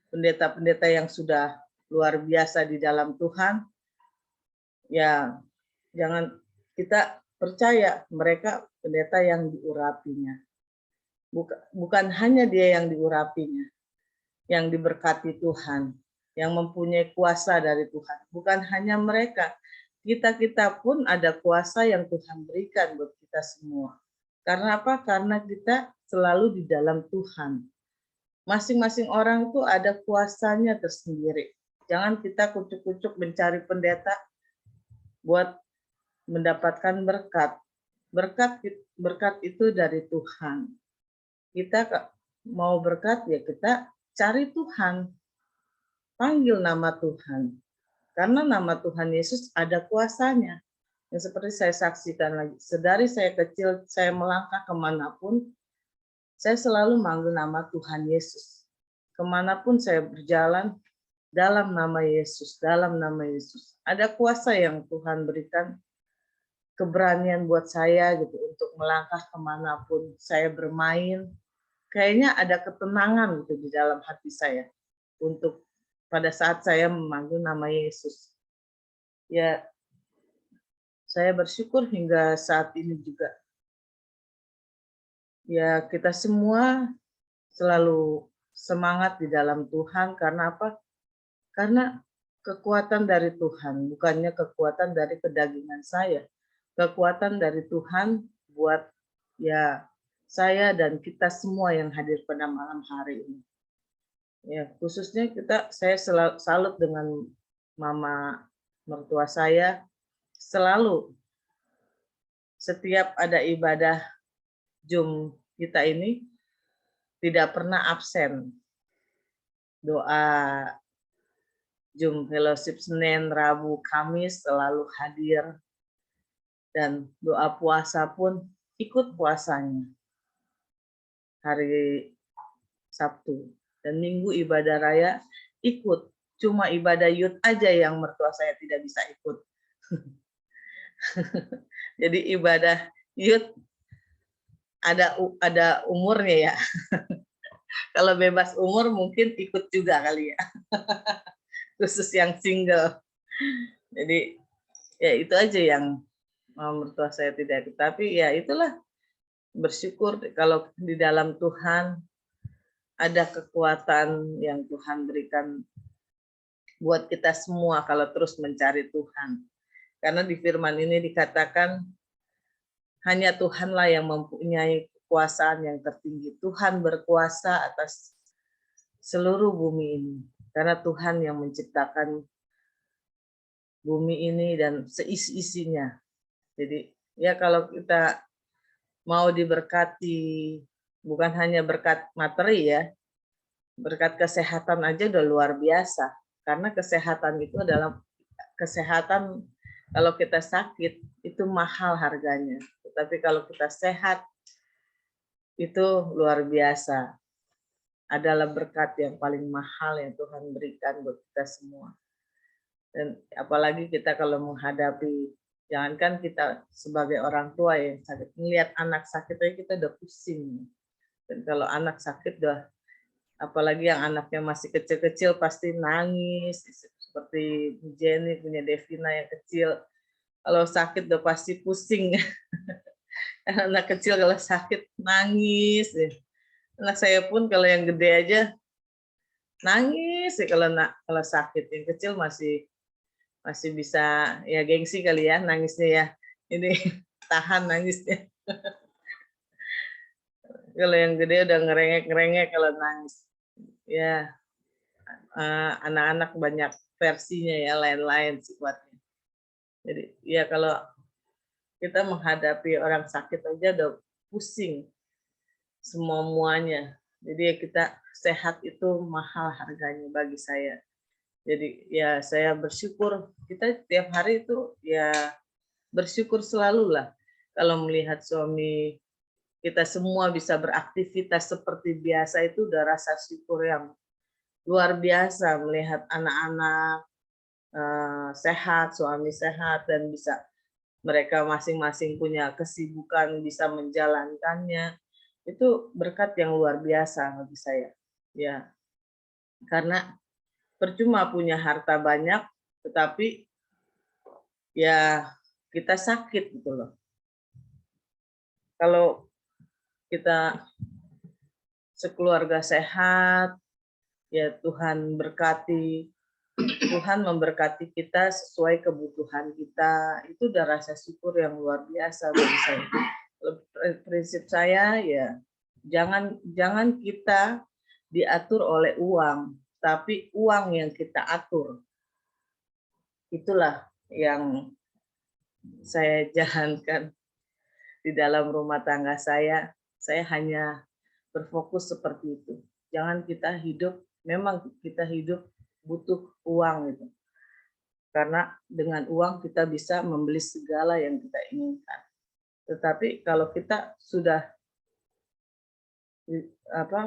pendeta-pendeta yang sudah luar biasa di dalam Tuhan, ya jangan kita percaya mereka pendeta yang diurapinya. Bukan hanya dia yang diurapinya, yang diberkati Tuhan, yang mempunyai kuasa dari Tuhan. Bukan hanya mereka, kita pun ada kuasa yang Tuhan berikan buat kita semua. Karena apa? Karena kita selalu di dalam Tuhan. Masing-masing orang tuh ada kuasanya tersendiri. Jangan kita kucuk-kucuk mencari pendeta buat mendapatkan berkat. Berkat itu dari Tuhan. Kita mau berkat ya kita cari Tuhan. Panggil nama Tuhan. Karena nama Tuhan Yesus ada kuasanya. Yang seperti saya saksikan lagi. Sedari saya kecil, saya melangkah kemanapun, saya selalu manggil nama Tuhan Yesus. Kemanapun saya berjalan, dalam nama Yesus, dalam nama Yesus. Ada kuasa yang Tuhan berikan, keberanian buat saya gitu untuk melangkah kemanapun saya bermain. Kayaknya ada ketenangan gitu di dalam hati saya untuk pada saat saya memanggil nama Yesus. Ya, saya bersyukur hingga saat ini juga. Ya, kita semua selalu semangat di dalam Tuhan. Karena apa? Karena kekuatan dari Tuhan, bukannya kekuatan dari kedagingan saya. Kekuatan dari Tuhan buat ya saya dan kita semua yang hadir pada malam hari ini. Ya, khususnya saya salut dengan mama mertua saya, selalu setiap ada ibadah Zoom kita ini tidak pernah absen. Doa Zoom Fellowship Senin, Rabu, Kamis selalu hadir. Dan doa puasa pun ikut puasanya hari Sabtu. Dan Minggu ibadah raya ikut. Cuma ibadah Yud aja yang mertua saya tidak bisa ikut. Jadi ibadah Yud ada umurnya ya. Kalau bebas umur mungkin ikut juga kali ya. Khusus yang single. Jadi ya itu aja yang mertua saya tidak ikut. Tapi ya itulah, bersyukur kalau di dalam Tuhan ada kekuatan yang Tuhan berikan buat kita semua kalau terus mencari Tuhan. Karena di firman ini dikatakan hanya Tuhanlah yang mempunyai kekuasaan yang tertinggi. Tuhan berkuasa atas seluruh bumi ini. Karena Tuhan yang menciptakan bumi ini dan seisi-isinya. Jadi ya kalau kita mau diberkati, bukan hanya berkat materi ya, berkat kesehatan aja udah luar biasa. Karena kesehatan itu adalah kesehatan, kalau kita sakit itu mahal harganya. Tetapi kalau kita sehat itu luar biasa. Adalah berkat yang paling mahal yang Tuhan berikan buat kita semua. Dan apalagi kita kalau menghadapi, jangankan kita sebagai orang tua yang sakit, melihat anak sakit aja kita udah pusing. Dan kalau anak sakit udah, apalagi yang anaknya masih kecil-kecil pasti nangis, seperti Jenny punya Devina yang kecil, kalau sakit udah pasti pusing. Anak kecil kalau sakit nangis. Anak saya pun kalau yang gede aja nangis kalau sakit. Yang kecil masih bisa ya gengsi kali ya nangisnya ya. Ini tahan nangisnya. Kalau yang gede udah ngerengek-ngerengek kalau nangis. Ya, anak-anak banyak versinya ya, lain-lain sifatnya. Jadi ya kalau kita menghadapi orang sakit aja udah pusing semua-muanya. Jadi ya kita sehat itu mahal harganya bagi saya. Jadi ya saya bersyukur, kita tiap hari itu ya bersyukur selalu lah. Kalau melihat suami kita semua bisa beraktivitas seperti biasa itu udah rasa syukur yang luar biasa, melihat anak-anak sehat, suami sehat, dan bisa mereka masing-masing punya kesibukan bisa menjalankannya. Itu berkat yang luar biasa bagi saya. Ya. Karena percuma punya harta banyak tetapi ya kita sakit gitu loh. Kalau kita sekeluarga sehat, ya Tuhan berkati, Tuhan memberkati kita sesuai kebutuhan kita, itu udah rasa syukur yang luar biasa bagi saya. Prinsip saya ya jangan kita diatur oleh uang, tapi uang yang kita atur. Itulah yang saya jalankan di dalam rumah tangga saya. Saya hanya berfokus seperti itu. Jangan kita hidup, memang kita hidup butuh uang itu. Karena dengan uang kita bisa membeli segala yang kita inginkan. Tetapi kalau kita sudah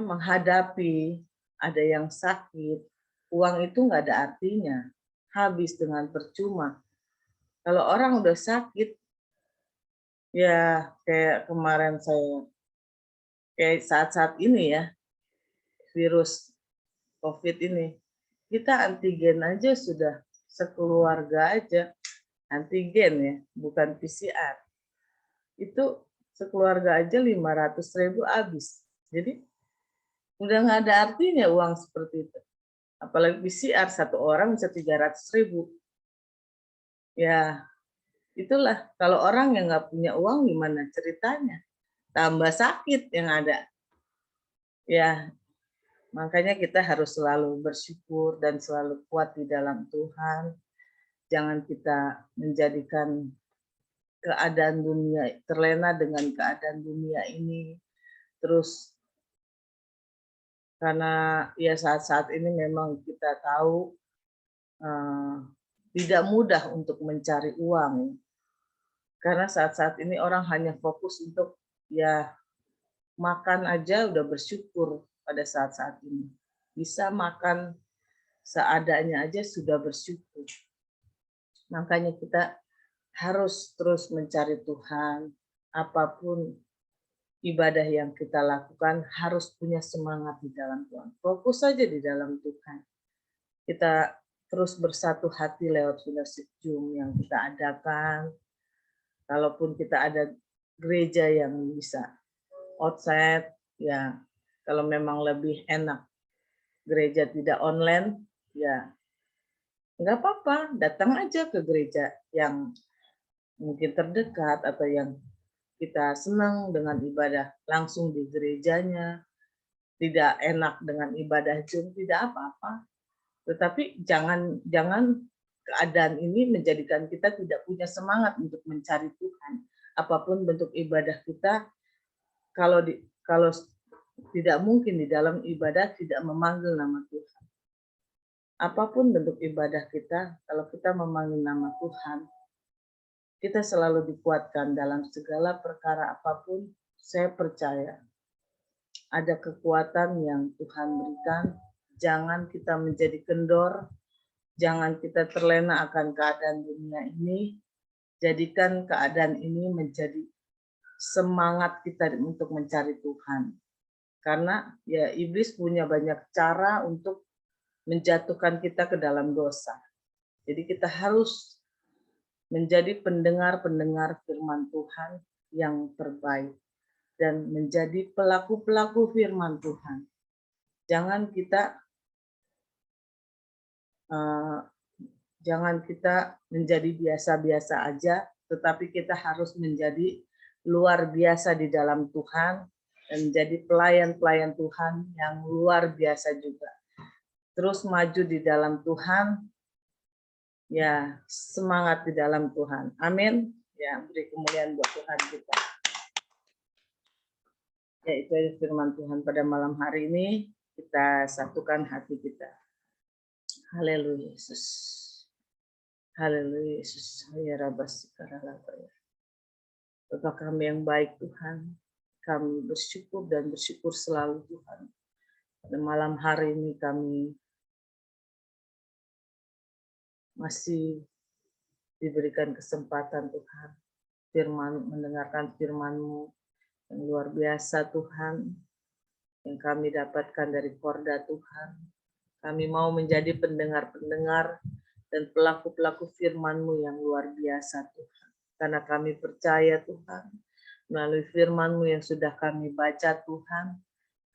menghadapi ada yang sakit, uang itu nggak ada artinya, habis dengan percuma. Kalau orang udah sakit, ya kayak kemarin saya, kayak saat-saat ini ya, virus COVID ini, kita antigen aja sudah sekeluarga aja, antigen ya, bukan PCR. Itu sekeluarga aja 500.000 habis. Jadi udah nggak ada artinya uang seperti itu. Apalagi PCR satu orang bisa 300.000. Ya itulah kalau orang yang nggak punya uang gimana ceritanya. tambah sakit yang ada. Ya, makanya kita harus selalu bersyukur dan selalu kuat di dalam Tuhan. Jangan kita menjadikan keadaan dunia, terlena dengan keadaan dunia ini. Terus karena ya saat-saat ini memang kita tahu tidak mudah untuk mencari uang. Karena saat-saat ini orang hanya fokus untuk ya makan aja udah bersyukur pada saat-saat ini. Bisa makan seadanya aja sudah bersyukur. Makanya kita harus terus mencari Tuhan. Apapun ibadah yang kita lakukan harus punya semangat di dalam Tuhan. Fokus saja di dalam Tuhan. Kita terus bersatu hati lewat fellowship Zoom yang kita adakan. Kalaupun kita ada gereja yang bisa outside, ya kalau memang lebih enak gereja tidak online, ya nggak apa-apa, datang aja ke gereja yang mungkin terdekat atau yang kita senang dengan ibadah langsung di gerejanya, tidak enak dengan ibadah Zoom, tidak apa-apa. Tetapi jangan keadaan ini menjadikan kita tidak punya semangat untuk mencari Tuhan. Apapun bentuk ibadah kita, kalau tidak mungkin di dalam ibadah tidak memanggil nama Tuhan. Apapun bentuk ibadah kita, kalau kita memanggil nama Tuhan, kita selalu dikuatkan dalam segala perkara apapun. Saya percaya ada kekuatan yang Tuhan berikan. Jangan kita menjadi kendor, jangan kita terlena akan keadaan dunia ini. Jadikan keadaan ini menjadi semangat kita untuk mencari Tuhan. Karena ya iblis punya banyak cara untuk menjatuhkan kita ke dalam dosa. Jadi kita harus menjadi pendengar-pendengar firman Tuhan yang terbaik dan menjadi pelaku-pelaku firman Tuhan. Jangan kita menjadi biasa-biasa aja, tetapi kita harus menjadi luar biasa di dalam Tuhan dan menjadi pelayan-pelayan Tuhan yang luar biasa juga. Terus maju di dalam Tuhan, ya semangat di dalam Tuhan. Amin. Ya, beri kemuliaan buat Tuhan kita. Ya, itu firman Tuhan pada malam hari ini. Kita satukan hati kita. Haleluya Yesus. Haleluya Yesus. Ya Bapa kami yang baik Tuhan. Kami bersyukur dan bersyukur selalu Tuhan. Pada malam hari ini kami masih diberikan kesempatan Tuhan, mendengarkan firman-Mu yang luar biasa Tuhan, yang kami dapatkan dari Korda Tuhan. Kami mau menjadi pendengar-pendengar dan pelaku-pelaku firman-Mu yang luar biasa Tuhan. Karena kami percaya Tuhan, melalui firman-Mu yang sudah kami baca Tuhan,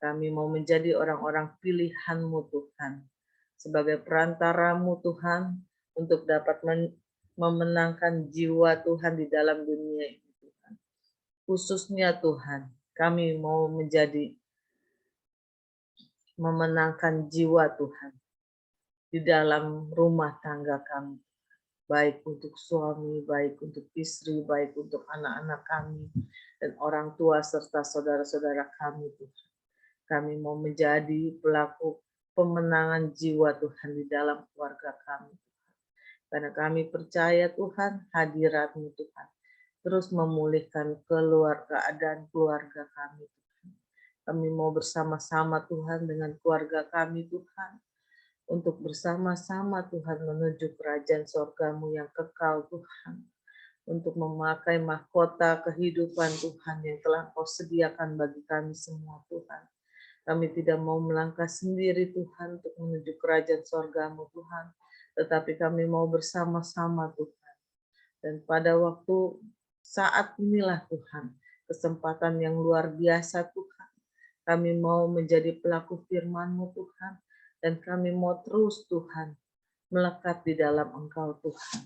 kami mau menjadi orang-orang pilihan-Mu Tuhan. Sebagai perantara-Mu Tuhan, untuk dapat memenangkan jiwa Tuhan di dalam dunia ini Tuhan. Khususnya Tuhan, kami mau menjadi memenangkan jiwa Tuhan di dalam rumah tangga kami. Baik untuk suami, baik untuk istri, baik untuk anak-anak kami, dan orang tua serta saudara-saudara kami Tuhan. Kami mau menjadi pelaku pemenangan jiwa Tuhan di dalam keluarga kami. Karena kami percaya Tuhan, hadirat-Mu Tuhan terus memulihkan keadaan keluarga kami Tuhan. Kami mau bersama-sama Tuhan dengan keluarga kami Tuhan, untuk bersama-sama Tuhan menuju kerajaan surga-Mu yang kekal Tuhan, untuk memakai mahkota kehidupan Tuhan yang telah Kau sediakan bagi kami semua Tuhan. Kami tidak mau melangkah sendiri Tuhan untuk menuju kerajaan surga-Mu Tuhan, tetapi kami mau bersama-sama Tuhan. Dan pada waktu saat inilah Tuhan, kesempatan yang luar biasa Tuhan. Kami mau menjadi pelaku firman-Mu Tuhan, dan kami mau terus Tuhan melekat di dalam Engkau Tuhan.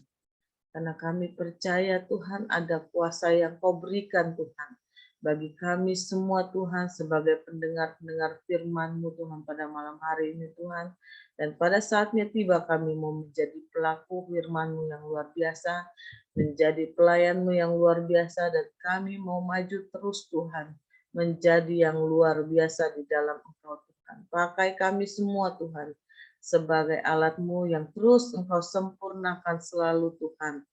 Karena kami percaya Tuhan ada kuasa yang Kau berikan Tuhan bagi kami semua Tuhan sebagai pendengar-pendengar firman-Mu Tuhan pada malam hari ini Tuhan. Dan pada saatnya tiba kami mau menjadi pelaku firman-Mu yang luar biasa, menjadi pelayan-Mu yang luar biasa, dan kami mau maju terus Tuhan, menjadi yang luar biasa di dalam Engkau Tuhan. Pakai kami semua Tuhan, sebagai alat-Mu yang terus Engkau sempurnakan selalu Tuhan.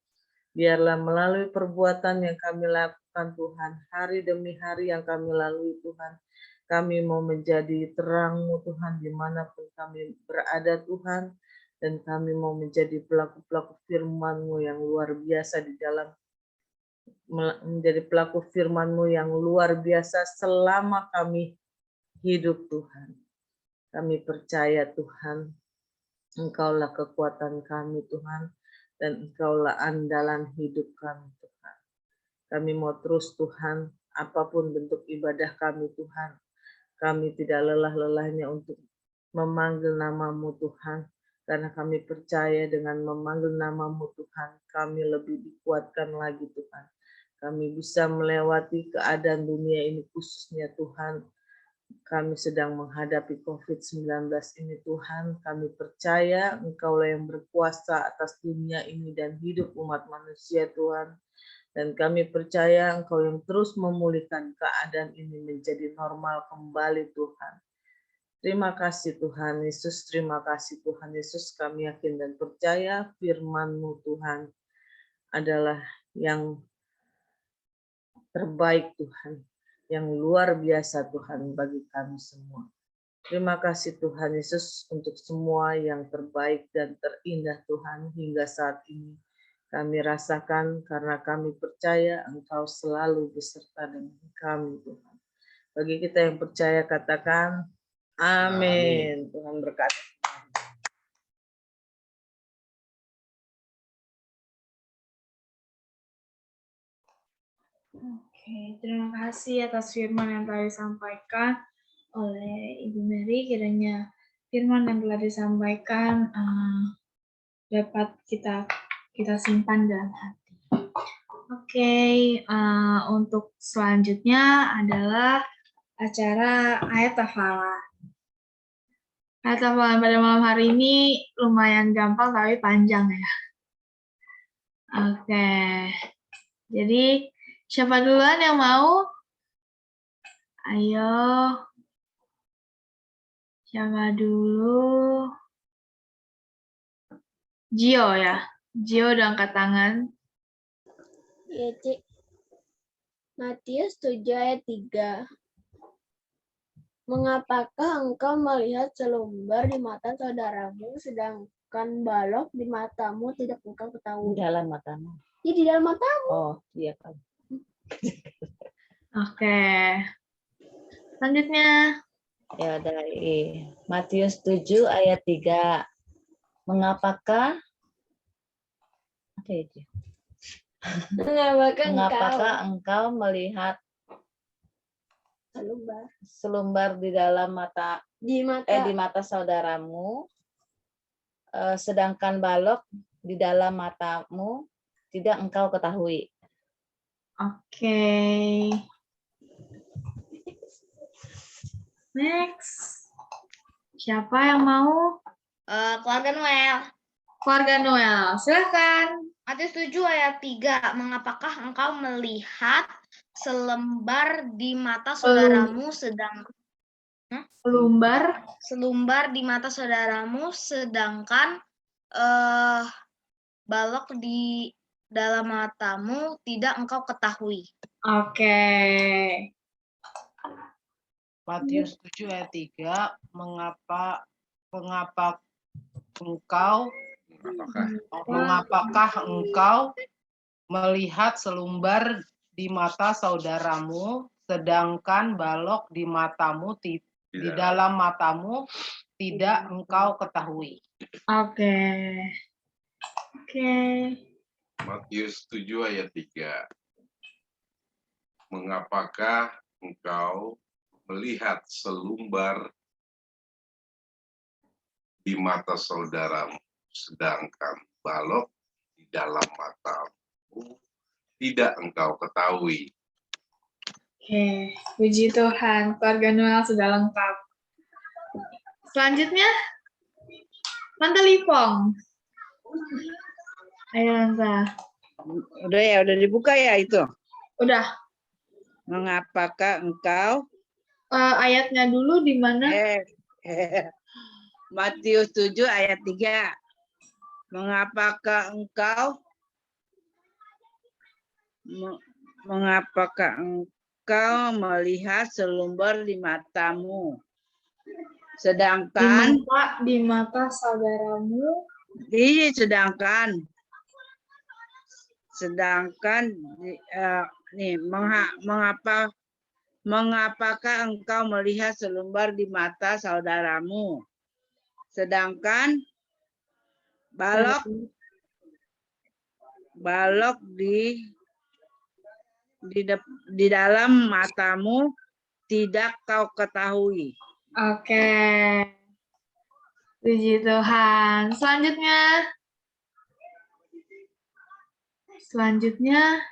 Biarlah melalui perbuatan yang kami lakukan Tuhan, hari demi hari yang kami lalui Tuhan, kami mau menjadi terang-Mu Tuhan dimanapun kami berada Tuhan, dan kami mau menjadi pelaku-pelaku firman-Mu yang luar biasa di dalam, menjadi pelaku firman-Mu yang luar biasa selama kami hidup Tuhan. Kami percaya Tuhan, Engkaulah kekuatan kami Tuhan, dan Engkaulah andalan hidup kami Tuhan. Kami mau terus Tuhan, apapun bentuk ibadah kami Tuhan, kami tidak lelah-lelahnya untuk memanggil nama-Mu Tuhan, karena kami percaya dengan memanggil nama-Mu Tuhan, kami lebih dikuatkan lagi Tuhan. Kami bisa melewati keadaan dunia ini khususnya Tuhan. Kami sedang menghadapi COVID-19 ini Tuhan, kami percaya Engkaulah yang berkuasa atas dunia ini dan hidup umat manusia Tuhan. Dan kami percaya Engkau yang terus memulihkan keadaan ini menjadi normal kembali Tuhan. Terima kasih Tuhan Yesus, terima kasih Tuhan Yesus. Kami yakin dan percaya firman-Mu Tuhan adalah yang terbaik Tuhan, yang luar biasa Tuhan bagi kami semua. Terima kasih Tuhan Yesus untuk semua yang terbaik dan terindah Tuhan hingga saat ini. Kami rasakan karena kami percaya Engkau selalu beserta dengan kami Tuhan. Bagi kita yang percaya katakan amin. Tuhan berkati. Oke, terima kasih atas firman yang telah disampaikan oleh Ibu Mary. Kiranya firman yang telah disampaikan dapat kita simpan dalam hati. Oke, untuk selanjutnya adalah acara ayat hafalan. Ayat hafalan pada malam hari ini lumayan gampang tapi panjang ya. Oke, jadi siapa duluan yang mau? Ayo. Siapa dulu? Gio ya. Gio udah angkat tangan. Ya, Cik. Matius 7 ayat 3. Mengapakah engkau melihat selumbar di mata saudaramu, sedangkan balok di matamu tidak engkau ketahui? Di dalam matamu. Ya, di dalam matamu. Oh, iya kan. Oke. Selanjutnya. Ya, dari Matius 7 ayat 3. Mengapakah engkau melihat selumbar di dalam mata di mata saudaramu, sedangkan balok di dalam matamu tidak engkau ketahui? Oke. Next. Siapa yang mau? Keluarga Noel. Keluarga Noel, silakan. Matius 7 ayat 3. Mengapakah engkau melihat selembar di mata saudaramu selumbar di mata saudaramu, sedangkan balok di dalam matamu tidak engkau ketahui? Oke. Matius 7 ayat 3, mengapakah engkau melihat selumbar di mata saudaramu, sedangkan balok di matamu di dalam matamu tidak engkau ketahui? Oke. Matius 7 ayat 3. Mengapakah engkau melihat selumbar di mata saudaramu, sedangkan balok di dalam matamu tidak engkau ketahui? Oke, puji Tuhan, keluarga Noel sudah lengkap. Selanjutnya, Tante Lipong. Ayo, Tante. Udah ya, udah dibuka ya itu. Udah. Mengapakah engkau? Ayatnya dulu di mana? Matius 7 ayat 3. Mengapakah engkau melihat selumbar di matamu, sedangkan di mata saudaramu, mengapakah engkau melihat selumbar di mata saudaramu, sedangkan balok di dalam matamu tidak kau ketahui. Oke. Puji Tuhan. Selanjutnya,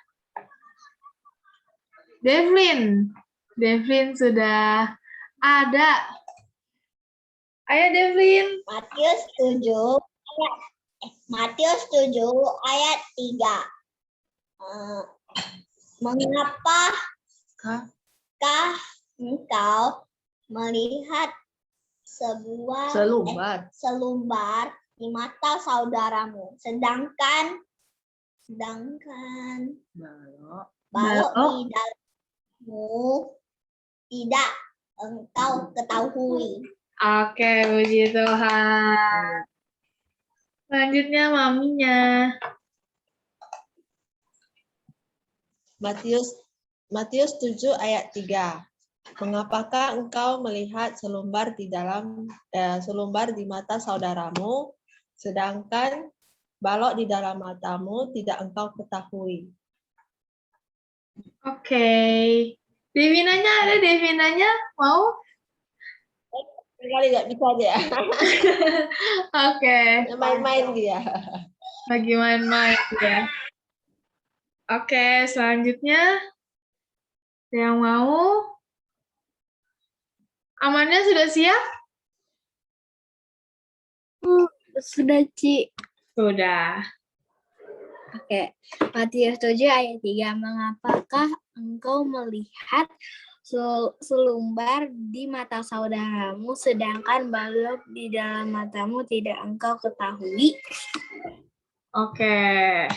Devlin. Devlin sudah ada. Ayo Devlin. Matius 7 ayat 3. Mengapakah engkau melihat selumbar di mata saudaramu, sedangkan balok di dalammu tidak engkau ketahui. Oke, puji Tuhan. Selanjutnya maminya. Matius 7 ayat 3. Mengapakah engkau melihat selumbar di mata saudaramu, sedangkan balok di dalam matamu tidak engkau ketahui? Oke. Devinanya ada, Devinanya mau? Kali nggak bisa dia. Oke. Main-main dia. Lagi main-main ya. Oke, selanjutnya yang mau? Amannya sudah siap? Sudah, Ci. Sudah. Oke. Matius 7 ayat 3. Mengapakah engkau melihat selumbar di mata saudaramu, sedangkan balok di dalam matamu tidak engkau ketahui? Oke.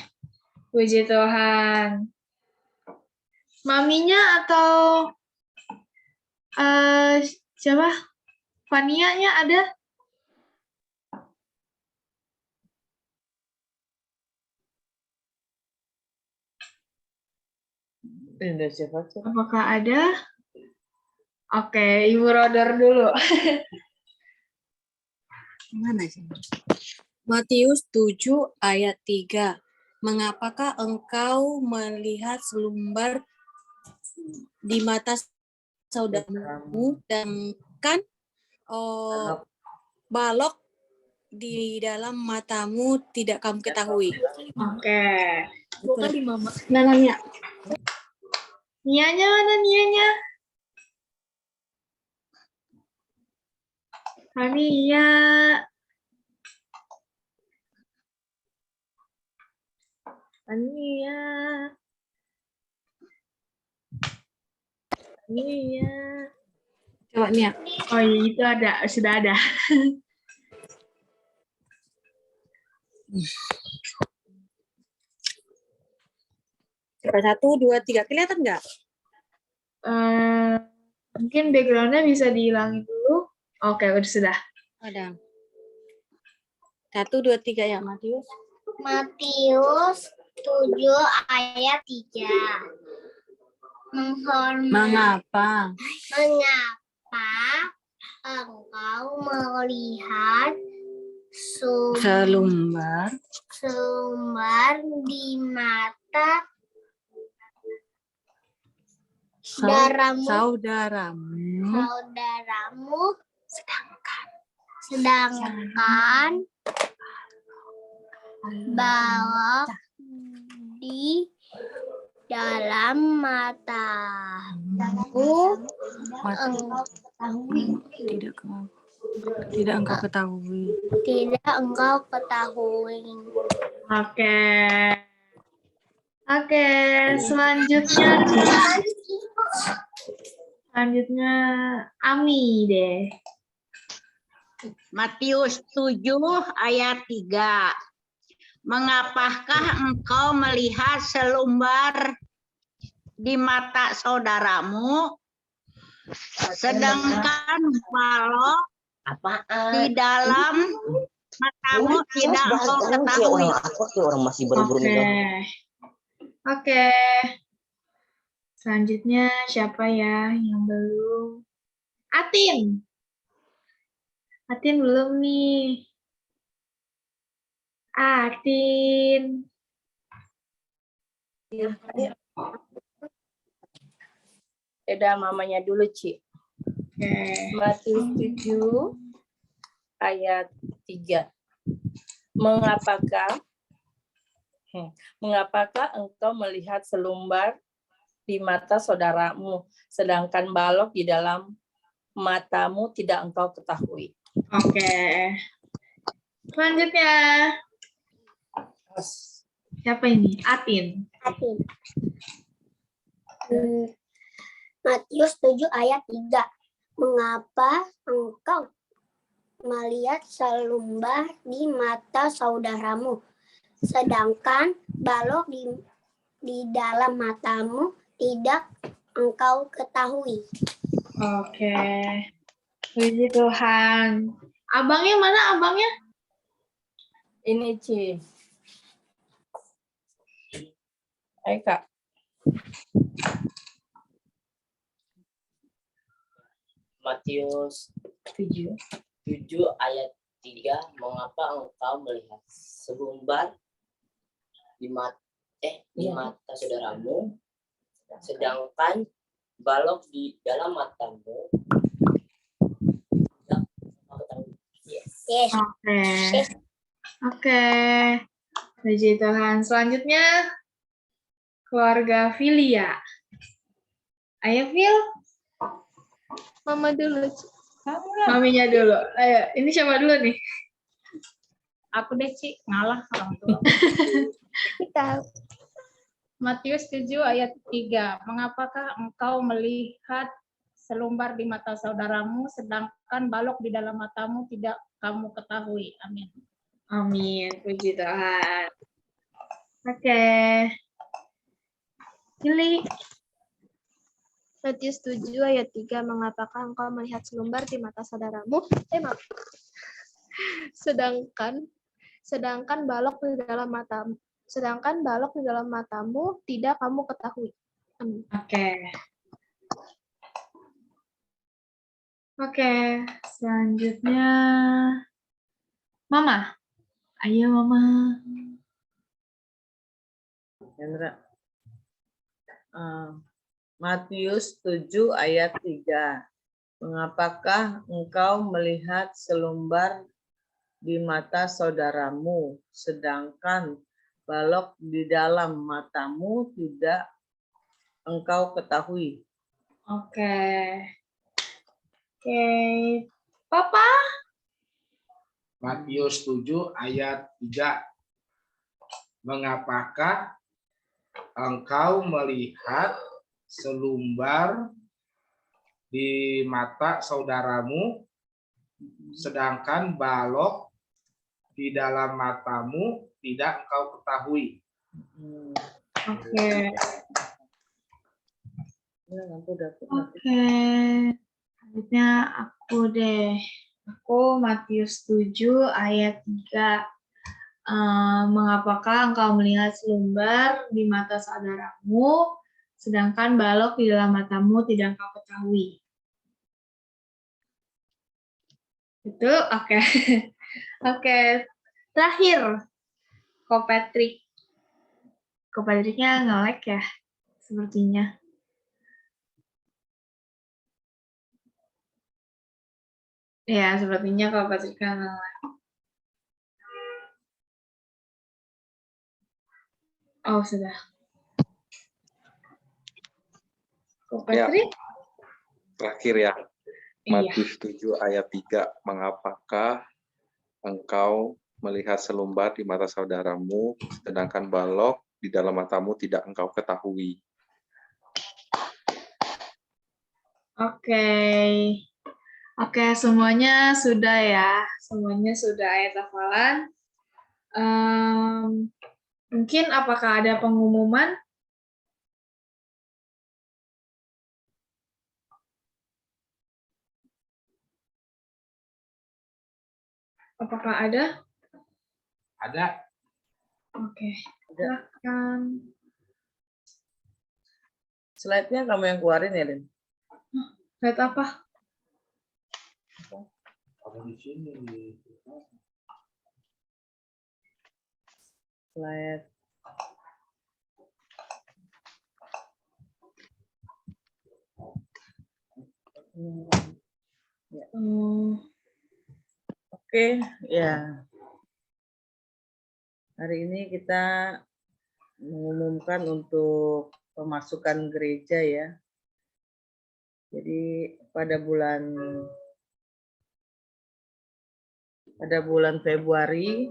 Puji Tuhan. Maminya atau siapa? Fania-nya ada? Apakah ada? Oke, Ibu Rodor dulu. Mana sih? Matius 7 ayat 3. Mengapakah engkau melihat selumbar di mata saudaramu, sedangkan balok di dalam matamu tidak kamu ketahui? Oke. Bukan di mama. Nananya. Nianya mana Nianya? Ania. Ania. Coba Nia. Oh iya, itu ada, sudah ada. 1, 2, 3. Kelihatan nggak? Mungkin background-nya bisa dihilangin dulu. Oke, udah sudah. Ada. 1, 2, 3 ya, Matius. Matius 7 ayat 3. Mengapa engkau melihat selumbar di mata saudaramu, sedangkan balok di dalam matamu Tidak engkau ketahui. Tidak engkau ketahui. Oke. Oke, selanjutnya Ami deh. Matius 7 ayat 3. Mengapakah engkau melihat selumbar di mata saudaramu, sedangkan balok di dalam matamu tidak engkau ketahui? Orang masih baru-baru Oke. Selanjutnya siapa ya yang belum? Atin. Atin belum nih. Atin. Beda mamanya dulu, Ci. Matius 7 ayat 3. Mengapakah engkau melihat selumbar di mata saudaramu, sedangkan balok di dalam matamu tidak engkau ketahui? Oke. Selanjutnya. Siapa ini? Atin. Matius 7 ayat 3. Mengapa engkau melihat selumbar di mata saudaramu, sedangkan balok di dalam matamu tidak engkau ketahui? Oke. Puji Tuhan. Abangnya mana abangnya? Ini, Ci. Ayo, Kak. Matius 7 ayat 3. Mengapa engkau melihat selumbar di mata saudaramu, sedangkan balok di dalam matamu tidak engkau ketahui? Yes. Oke. Puji Tuhan. Selanjutnya keluarga Filia. Ayo, Fil. Mama dulu. Maminya dulu. Ayo, ini siapa dulu nih? Aku deh, Ci, ngalah orang tua. Kita. Matius 7 ayat 3. Mengapakah engkau melihat selumbar di mata saudaramu, sedangkan balok di dalam matamu tidak kamu ketahui? Amin. Amin. Puji Tuhan. Oke. Pilih. Matius 7 ayat 3. Mengapakah engkau melihat selumbar di mata saudaramu? Sedangkan balok di dalam matamu tidak kamu ketahui. Amin. Oke, selanjutnya Mama. Ayo, Mama. Hendra. Matius 7 ayat 3. Mengapakah engkau melihat selumbar di mata saudaramu, sedangkan balok di dalam matamu tidak engkau ketahui? Oke. Papa? Matius 7 ayat 3. Mengapakah engkau melihat selumbar di mata saudaramu, sedangkan balok di dalam matamu tidak engkau ketahui? Oke. Selanjutnya aku deh. Aku Matius 7 ayat 3. Mengapakah engkau melihat selumbar di mata saudaramu, sedangkan balok di dalam matamu tidak engkau ketahui? Itu oke. Oke. Terakhir, Ko Patrick. Ko Patricknya nge-lag ya, sepertinya. Ya, sepertinya Ko Patricknya nge-lag. Oh, sudah. Ko Kok Ya, Patri? terakhir ya. Iya. Matius 7 ayat 3. Mengapakah engkau melihat selumbar di mata saudaramu, sedangkan balok di dalam matamu tidak engkau ketahui? Oke. Oke, semuanya sudah ya. Semuanya sudah ayat hafalan. Mungkin apakah ada pengumuman? Apakah ada? Ada. Oke, silakan. Slide-nya kamu yang keluarin ya, Lin? Slide apa? Ada di sini. Slide. Ya. Oke, ya. Hari ini kita mengumumkan untuk pemasukan gereja ya. Jadi pada bulan Februari,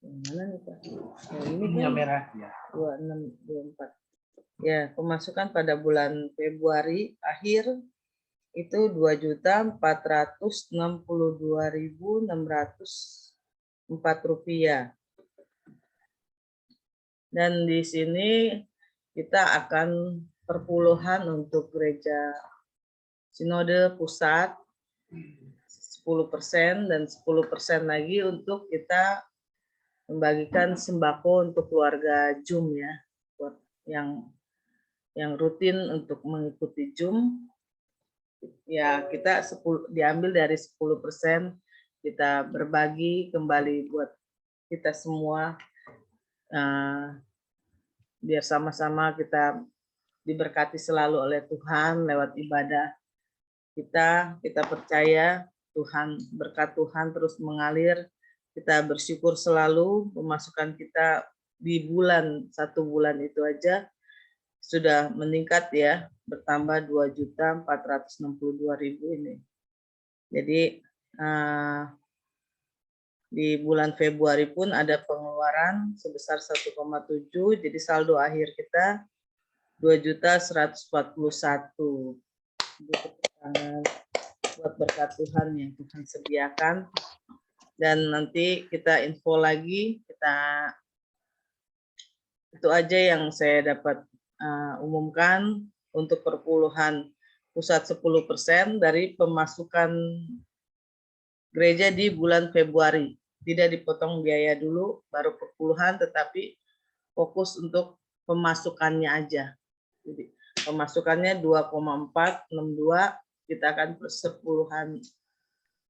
mana nih Pak? Nah, ini kan merah ya. 26, 24. Ya, pemasukan pada bulan Februari akhir itu 2.462.604 rupiah. Dan di sini kita akan perpuluhan untuk gereja Sinode Pusat 10% dan 10% lagi untuk kita membagikan sembako untuk keluarga JUM ya, buat yang rutin untuk mengikuti JUM. Ya, kita diambil dari 10%, kita berbagi kembali buat kita semua, biar sama-sama kita diberkati selalu oleh Tuhan lewat ibadah kita. Kita percaya Tuhan, berkat Tuhan terus mengalir. Kita bersyukur selalu pemasukan kita di satu bulan itu aja sudah meningkat ya, bertambah 2.462.000 ini. Jadi di bulan Februari pun ada pengeluaran sebesar 1,7, jadi saldo akhir kita 2.141. Buat berkat Tuhan yang Tuhan sediakan. Dan nanti kita info lagi, itu aja yang saya dapat umumkan untuk perpuluhan pusat 10% dari pemasukan gereja di bulan Februari. Tidak dipotong biaya dulu, baru perpuluhan, tetapi fokus untuk pemasukannya aja. Jadi pemasukannya 2,462, kita akan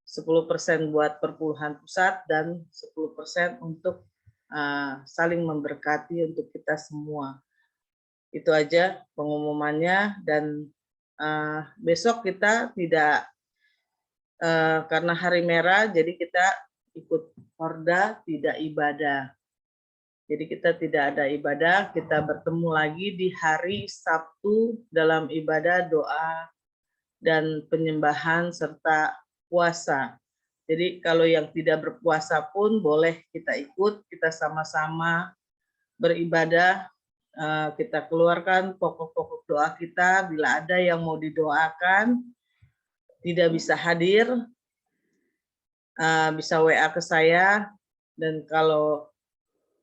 10% buat perpuluhan pusat dan 10% untuk saling memberkati untuk kita semua. Itu aja pengumumannya. Dan besok kita tidak, karena hari merah, jadi kita ikut Horda, tidak ibadah. Jadi kita tidak ada ibadah, kita bertemu lagi di hari Sabtu dalam ibadah, doa, dan penyembahan serta puasa. Jadi kalau yang tidak berpuasa pun boleh kita ikut, kita sama-sama beribadah, kita keluarkan pokok-pokok doa kita. Bila ada yang mau didoakan, tidak bisa hadir, bisa WA ke saya, dan kalau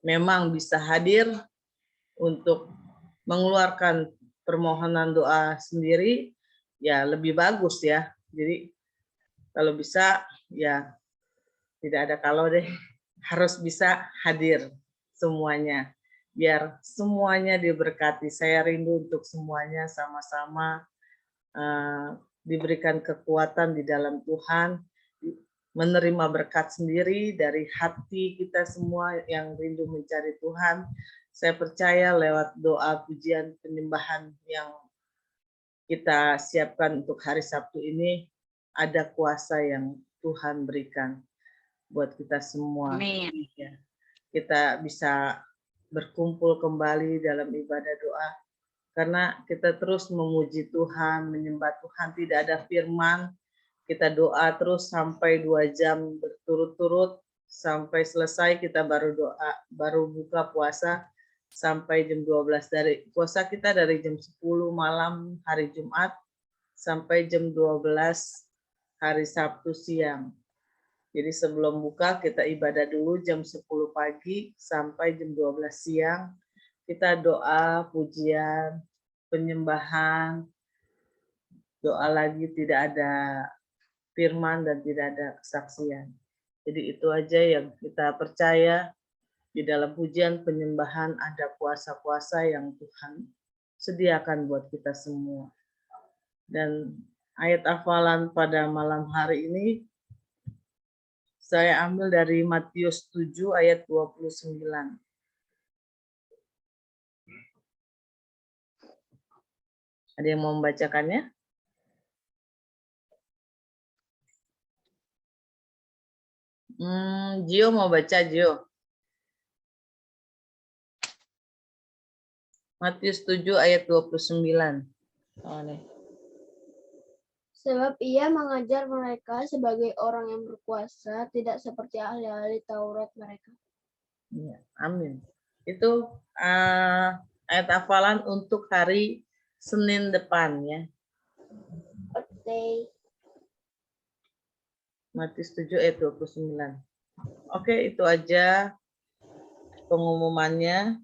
memang bisa hadir untuk mengeluarkan permohonan doa sendiri, ya lebih bagus ya. Jadi kalau bisa ya tidak ada kalau deh, harus bisa hadir semuanya biar semuanya diberkati. Saya rindu untuk semuanya sama-sama diberikan kekuatan di dalam Tuhan, menerima berkat sendiri dari hati kita semua yang rindu mencari Tuhan. Saya percaya lewat doa, pujian, penyembahan yang kita siapkan untuk hari Sabtu ini, ada kuasa yang Tuhan berikan buat kita semua. Amin. Kita bisa berkumpul kembali dalam ibadah doa Karena kita terus memuji Tuhan, menyembah Tuhan, tidak ada firman, kita doa terus sampai 2 jam berturut-turut, sampai selesai kita baru doa, baru buka puasa sampai jam 12. Dari puasa kita dari jam 10 malam hari Jumat sampai jam 12 hari Sabtu siang. Jadi sebelum buka kita ibadah dulu jam 10 pagi sampai jam 12 siang. Kita doa, pujian, penyembahan, doa lagi, tidak ada firman dan tidak ada kesaksian. Jadi itu aja yang kita percaya, di dalam pujian penyembahan ada kuasa-kuasa yang Tuhan sediakan buat kita semua. Dan ayat hafalan pada malam hari ini saya ambil dari Matius 7 ayat 29. Ada yang mau membacakannya? Gio mau baca, Gio. Matius 7 ayat 29. Oh, nih. Sebab ia mengajar mereka sebagai orang yang berkuasa, tidak seperti ahli-ahli Taurat mereka. Ya, amin. Itu ayat hafalan untuk hari Senin depan ya. Oke. Matius 7 ayat 29. Oke, itu aja pengumumannya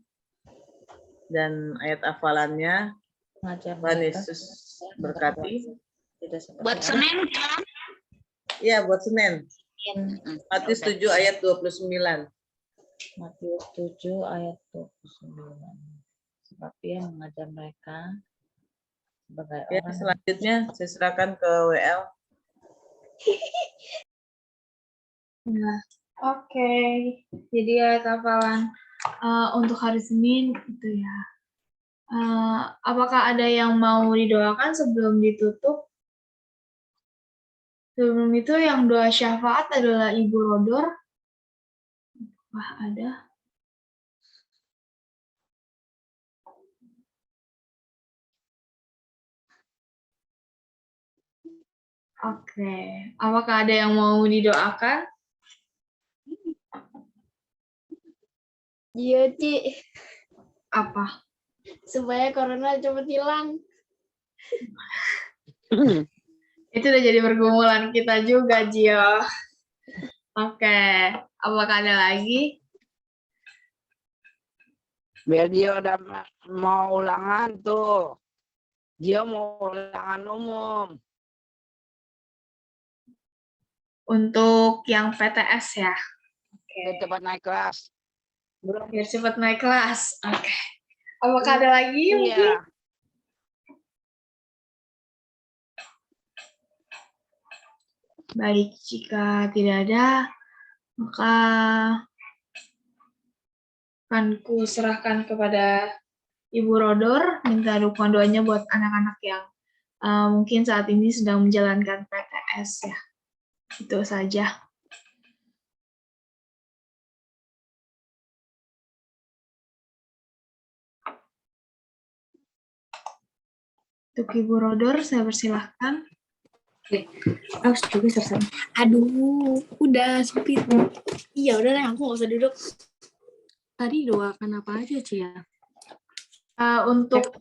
dan ayat hafalannya. Tuhan Yesus berkati. Buat Senin kan? Iya, buat Senin. Matius 7 ayat 29. Matius 7 ayat 29. Sebab ia mengajar mereka sebagai Ya, orang. selanjutnya saya serahkan ke WL. Nah, oke. Jadi ayat hafalan untuk hari Senin itu ya. Apakah ada yang mau didoakan sebelum ditutup? Sebelum itu yang doa syafaat adalah Ibu Rodor. Wah, ada. Oke. Apakah ada yang mau didoakan? Iya, Ci. Apa? Supaya corona cepat hilang. Itu udah jadi pergumulan kita juga, Gio. Oke. Apakah ada lagi? Biar dia udah mau ulangan tuh. Dia mau ulangan umum. Untuk yang PTS ya? Biar cepat naik kelas. Biar cepat naik kelas. Oke. Apakah ada lagi mungkin? Iya. Baik, jika tidak ada, maka akan ku serahkan kepada Ibu Rodor, minta dukungan doanya buat anak-anak yang mungkin saat ini sedang menjalankan PTS ya. Itu saja. Untuk Ibu Rodor, saya persilahkan. Harus juga selesai. Aduh, udah sempit. Iya, udah deh, aku nggak usah duduk. Tadi doakan apa aja, Cia? Untuk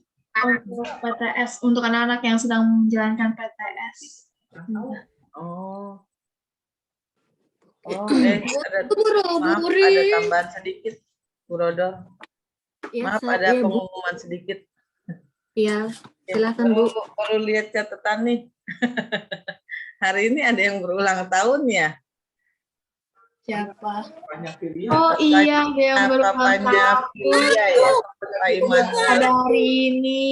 PTS, untuk anak-anak yang sedang menjalankan PTS. Oh, maaf, ada tambahan sedikit, Bu Rodor. Ya, Maaf, ada pengumuman sedikit. Iya, silakan Bu. Baru lihat catatan nih. Hari ini ada yang berulang tahun ya. Siapa? Oh iya, ada yang berulang tahun. Iya ya, Pak Iman. Ada hari ini.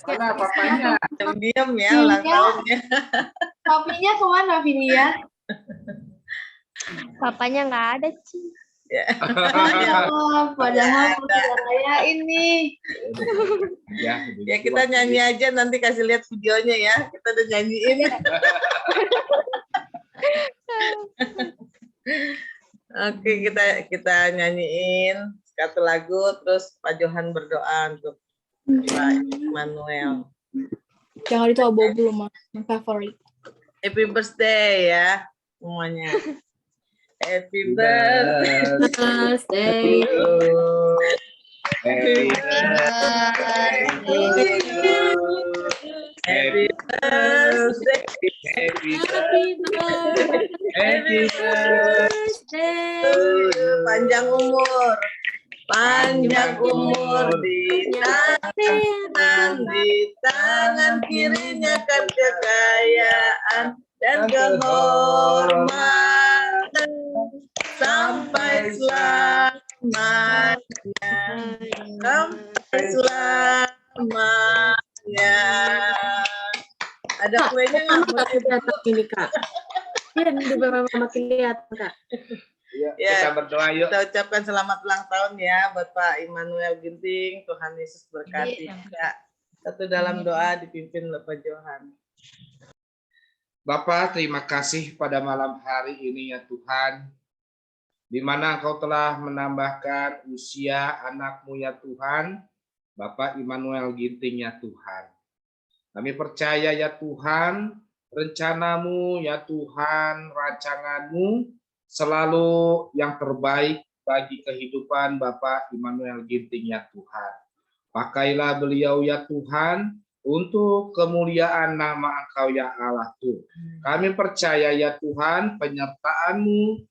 Mana papanya? Diam ya ulang tahunnya. Papinya kemana, Vidya? Papanya nggak ada, Ci. Ya. Padahal mau kita rayain nih. Ya kita nyanyi aja, nanti kasih lihat videonya ya. Kita udah nyanyiin. Oke, kita nyanyiin satu lagu, terus Pak Johan berdoa untuk Pak Immanuel. Jangan itu abu-abu loh, Mas. Yang favorit. Happy birthday ya semuanya. Happy birthday. Happy birthday. Happy birthday. Happy Happy birthday. Panjang umur. Panjang umur di tangan kirinya kan kekayaan dan kehormatan sampai selamanya. Sampai selamanya. Ada kuenya nggak? Ini Kak. Iya, di beberapa makin lihat Kak. Ya, Ya, kita berdoa yuk. kita ucapkan selamat ulang tahun ya buat Pak Immanuel Ginting. Tuhan Yesus berkati. Kak. Satu dalam doa dipimpin oleh Pak Johan. Bapa, terima kasih pada malam hari ini ya Tuhan, di mana Engkau telah menambahkan usia anakmu ya Tuhan, Bapak Immanuel Ginting ya Tuhan. Kami percaya ya Tuhan, rencanamu ya Tuhan, rancanganmu selalu yang terbaik bagi kehidupan Bapak Immanuel Ginting ya Tuhan. Pakailah beliau ya Tuhan untuk kemuliaan nama Engkau ya Allah Tuhan. Kami percaya ya Tuhan, penyertaan-Mu,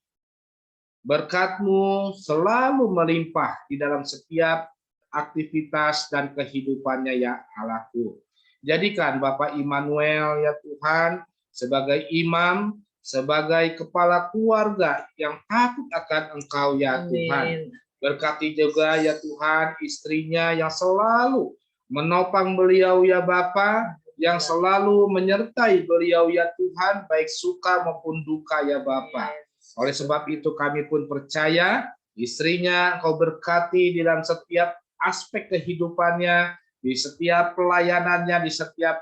berkat-Mu selalu melimpah di dalam setiap aktivitas dan kehidupannya ya Allah Tuhan. Jadikan Bapak Immanuel ya Tuhan sebagai imam, sebagai kepala keluarga yang takut akan Engkau ya Tuhan. Berkati juga ya Tuhan istrinya yang selalu menopang beliau ya Bapa, yang selalu menyertai beliau ya Tuhan, baik suka maupun duka ya Bapa. Oleh sebab itu kami pun percaya istrinya Engkau berkati di dalam setiap aspek kehidupannya, di setiap pelayanannya, di setiap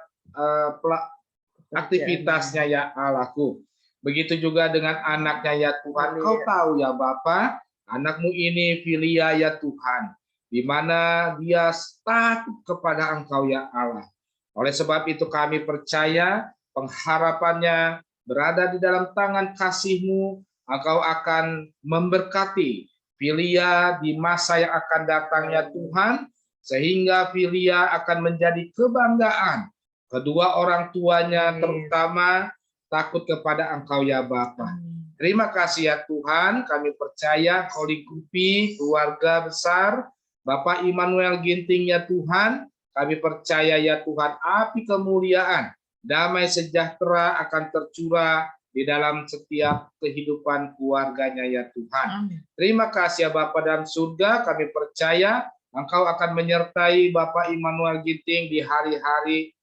aktivitasnya ya Allahku. Begitu juga dengan anaknya ya Tuhan. Kau tahu ya Bapa, anakmu ini Filia ya Tuhan, di mana dia takut kepada Engkau ya Allah. Oleh sebab itu kami percaya pengharapannya berada di dalam tangan kasih-Mu. Engkau akan memberkati Filia di masa yang akan datang ya Tuhan, sehingga Filia akan menjadi kebanggaan kedua orang tuanya, terutama takut kepada Engkau ya Bapa. Terima kasih ya Tuhan, kami percaya Kau lingkupi keluarga besar Bapak Immanuel Ginting ya Tuhan. Kami percaya ya Tuhan, api kemuliaan, damai sejahtera akan tercurah di dalam setiap kehidupan keluarganya ya Tuhan. Terima kasih ya Bapa dalam surga, kami percaya Engkau akan menyertai Bapak Immanuel Ginting di hari-hari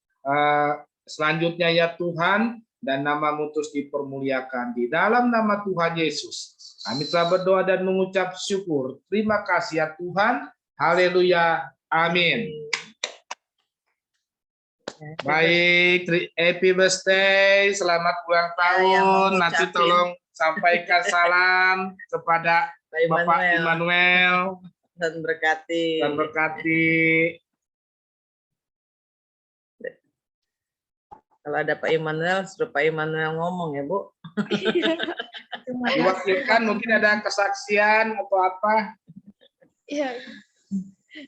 selanjutnya ya Tuhan, dan nama-Mu terus dipermuliakan. Di dalam nama Tuhan Yesus, kami telah berdoa dan mengucap syukur. Terima kasih ya Tuhan. Haleluya. Amin. Baik, happy birthday, selamat ulang tahun. Nanti tolong sampaikan salam kepada Bapak Immanuel. Dan berkati. Dan berkati. Kalau ada Pak Immanuel, suruh Pak Immanuel ngomong ya Bu. Diwakilkan mungkin ada kesaksian atau apa? Iya,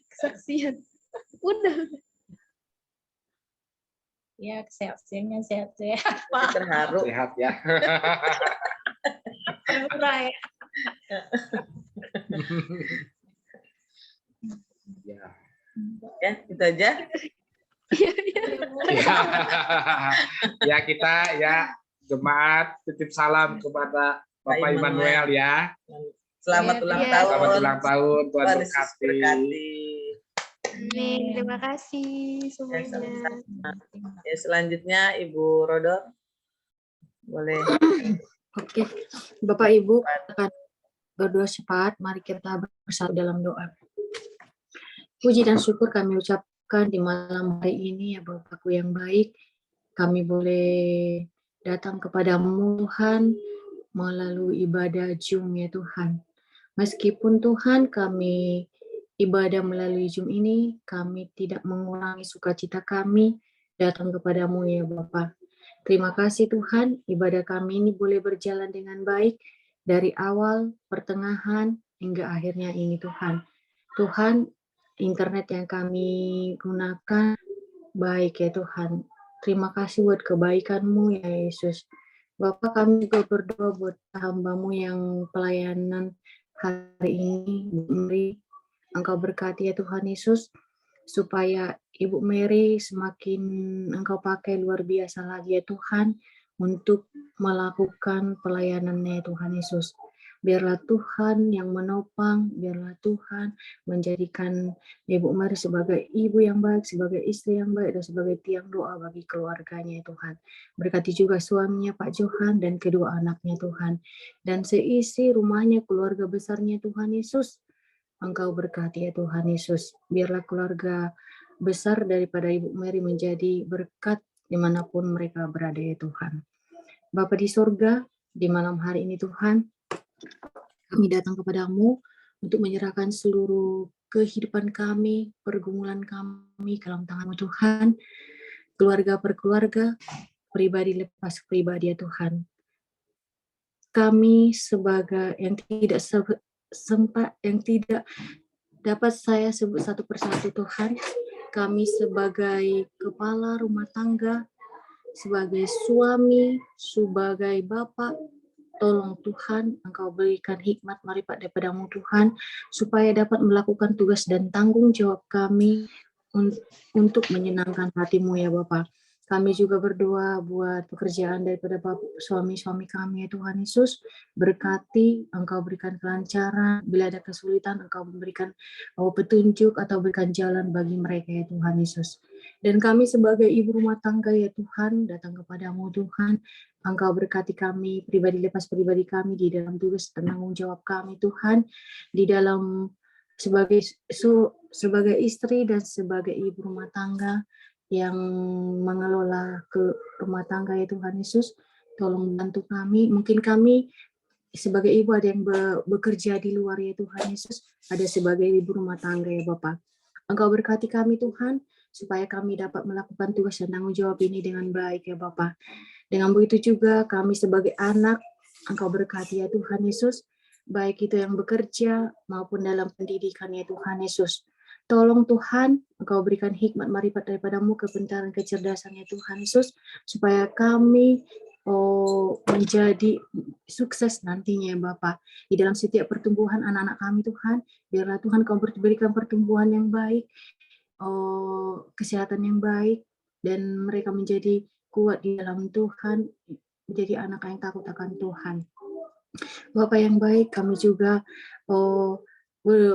kesaksian. Udah. Ya, kesaksiannya sehat-sehat. Terharu. Sehat ya. Murah ya. Ya, itu aja. Ya kita ya jemaat titip salam kepada Bapak Immanuel ya. Selamat ulang tahun. Selamat ulang tahun, Tuhan berkati. Amin. Terima kasih semuanya. Ya, selanjutnya Ibu Rodor. Boleh. Oke, Bapak Ibu akan berdoa cepat. Mari kita bersatu dalam doa. Puji dan syukur kami ucapkan di malam hari ini ya Bapakku yang baik. Kami boleh datang kepadamu Tuhan melalui ibadah Zoom ya Tuhan. Meskipun Tuhan kami ibadah melalui Zoom ini, kami tidak mengurangi sukacita kami datang kepadamu ya Bapa. Terima kasih Tuhan, ibadah kami ini boleh berjalan dengan baik dari awal, pertengahan, hingga akhirnya ini Tuhan. Tuhan, internet yang kami gunakan baik ya Tuhan. Terima kasih buat kebaikan-Mu ya Yesus. Bapak, kami juga berdoa buat hamba-Mu yang pelayanan hari ini, Bu Mary. Engkau berkati ya Tuhan Yesus, supaya Ibu Mary semakin Engkau pakai luar biasa lagi ya Tuhan, untuk melakukan pelayanannya ya Tuhan Yesus. Biarlah Tuhan yang menopang, biarlah Tuhan menjadikan Ibu Mary sebagai ibu yang baik, sebagai istri yang baik, dan sebagai tiang doa bagi keluarganya ya Tuhan. Berkati juga suaminya Pak Johan dan kedua anaknya Tuhan. Dan seisi rumahnya, keluarga besarnya Tuhan Yesus. Engkau berkati ya Tuhan Yesus. Biarlah keluarga besar daripada Ibu Mary menjadi berkat dimanapun mereka berada ya Tuhan. Bapa di sorga, di malam hari ini Tuhan, kami datang kepadamu untuk menyerahkan seluruh kehidupan kami, pergumulan kami ke dalam tangan-Mu Tuhan, keluarga per keluarga, pribadi lepas pribadi ya Tuhan. Kami sebagai yang tidak sempat, yang tidak dapat saya sebut satu persatu Tuhan, kami sebagai kepala rumah tangga, sebagai suami, sebagai bapak, tolong Tuhan, Engkau berikan hikmat marifat daripada-Mu Tuhan, supaya dapat melakukan tugas dan tanggung jawab kami untuk menyenangkan hati-Mu ya Bapa. Kami juga berdoa buat pekerjaan daripada suami-suami kami ya Tuhan Yesus. Berkati, Engkau berikan kelancaran, bila ada kesulitan Engkau memberikan petunjuk atau berikan jalan bagi mereka ya Tuhan Yesus. Dan kami sebagai ibu rumah tangga ya Tuhan, datang kepadamu Tuhan, Engkau berkati kami, pribadi lepas pribadi kami di dalam tugas dan tanggung jawab kami Tuhan, di dalam sebagai istri dan sebagai ibu rumah tangga yang mengelola ke rumah tangga ya Tuhan Yesus, tolong bantu kami. Mungkin kami sebagai ibu ada yang bekerja di luar ya Tuhan Yesus, ada sebagai ibu rumah tangga ya Bapak. Engkau berkati kami Tuhan, supaya kami dapat melakukan tugas dan tanggung jawab ini dengan baik ya Bapak. Dengan begitu juga kami sebagai anak, Engkau berkati ya Tuhan Yesus, baik itu yang bekerja maupun dalam pendidikan ya Tuhan Yesus. Tolong Tuhan, Engkau berikan hikmat marifat daripada-Mu, kepintaran, kecerdasan ya Tuhan Yesus, supaya kami menjadi sukses nantinya ya Bapak. Di dalam setiap pertumbuhan anak-anak kami Tuhan, biarlah Tuhan Kau berikan pertumbuhan yang baik, kesehatan yang baik, dan mereka menjadi kuat di dalam Tuhan, menjadi anak yang takut akan Tuhan. Bapak yang baik, kami juga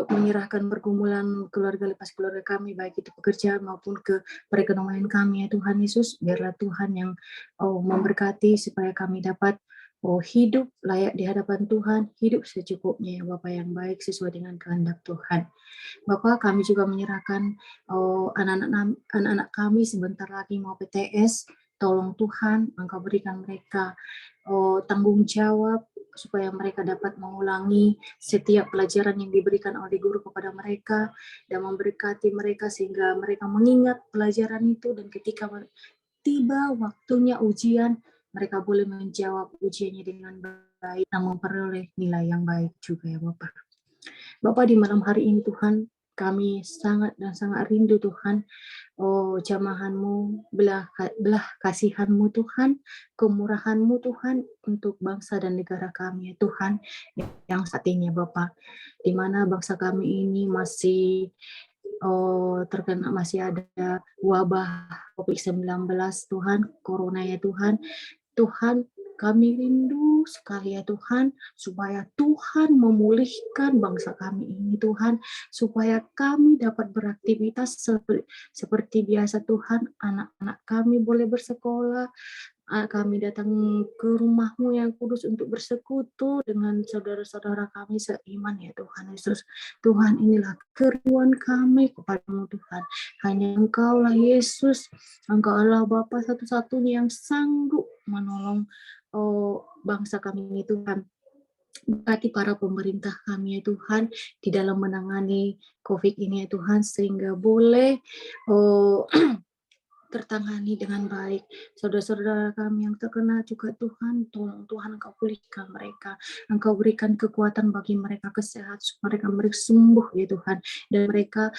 menyerahkan pergumulan keluarga lepas keluarga kami, baik itu pekerjaan maupun ke perekonomian kami ya Tuhan Yesus. Biarlah Tuhan yang memberkati supaya kami dapat hidup layak di hadapan Tuhan, hidup secukupnya ya Bapak yang baik sesuai dengan kehendak Tuhan. Bapak, kami juga menyerahkan anak-anak kami sebentar lagi mau PTS. Tolong Tuhan, Engkau berikan mereka tanggung jawab supaya mereka dapat mengulangi setiap pelajaran yang diberikan oleh guru kepada mereka dan memberkati mereka sehingga mereka mengingat pelajaran itu, dan ketika tiba waktunya ujian, mereka boleh menjawab ujiannya dengan baik dan memperoleh nilai yang baik juga ya Bapak. Bapak, di malam hari ini Tuhan, kami sangat dan sangat rindu Tuhan, jamahan-Mu, belah kasihan-Mu Tuhan, kemurahan-Mu Tuhan untuk bangsa dan negara kami ya Tuhan, yang saat ini ya Bapak, di mana bangsa kami ini masih terkena, masih ada wabah COVID-19 Tuhan, corona ya Tuhan. Tuhan, kami rindu sekali ya Tuhan, supaya Tuhan memulihkan bangsa kami ini Tuhan, supaya kami dapat beraktivitas seperti biasa Tuhan, anak-anak kami boleh bersekolah, kami datang ke rumah-Mu yang kudus untuk bersekutu dengan saudara-saudara kami seiman ya Tuhan Yesus. Tuhan, inilah kerinduan kami kepada-Mu Tuhan. Hanya Engkau-lah Yesus, Engkau adalah Bapa satu-satunya yang sanggup menolong bangsa kami ini Tuhan. Berkati para pemerintah kami ya Tuhan di dalam menangani COVID ini ya Tuhan, sehingga boleh tertangani dengan baik. Saudara-saudara kami yang terkena juga Tuhan, tolong Tuhan Engkau pulihkan mereka. Engkau berikan kekuatan bagi mereka, kesehatan supaya mereka sembuh ya Tuhan. Dan mereka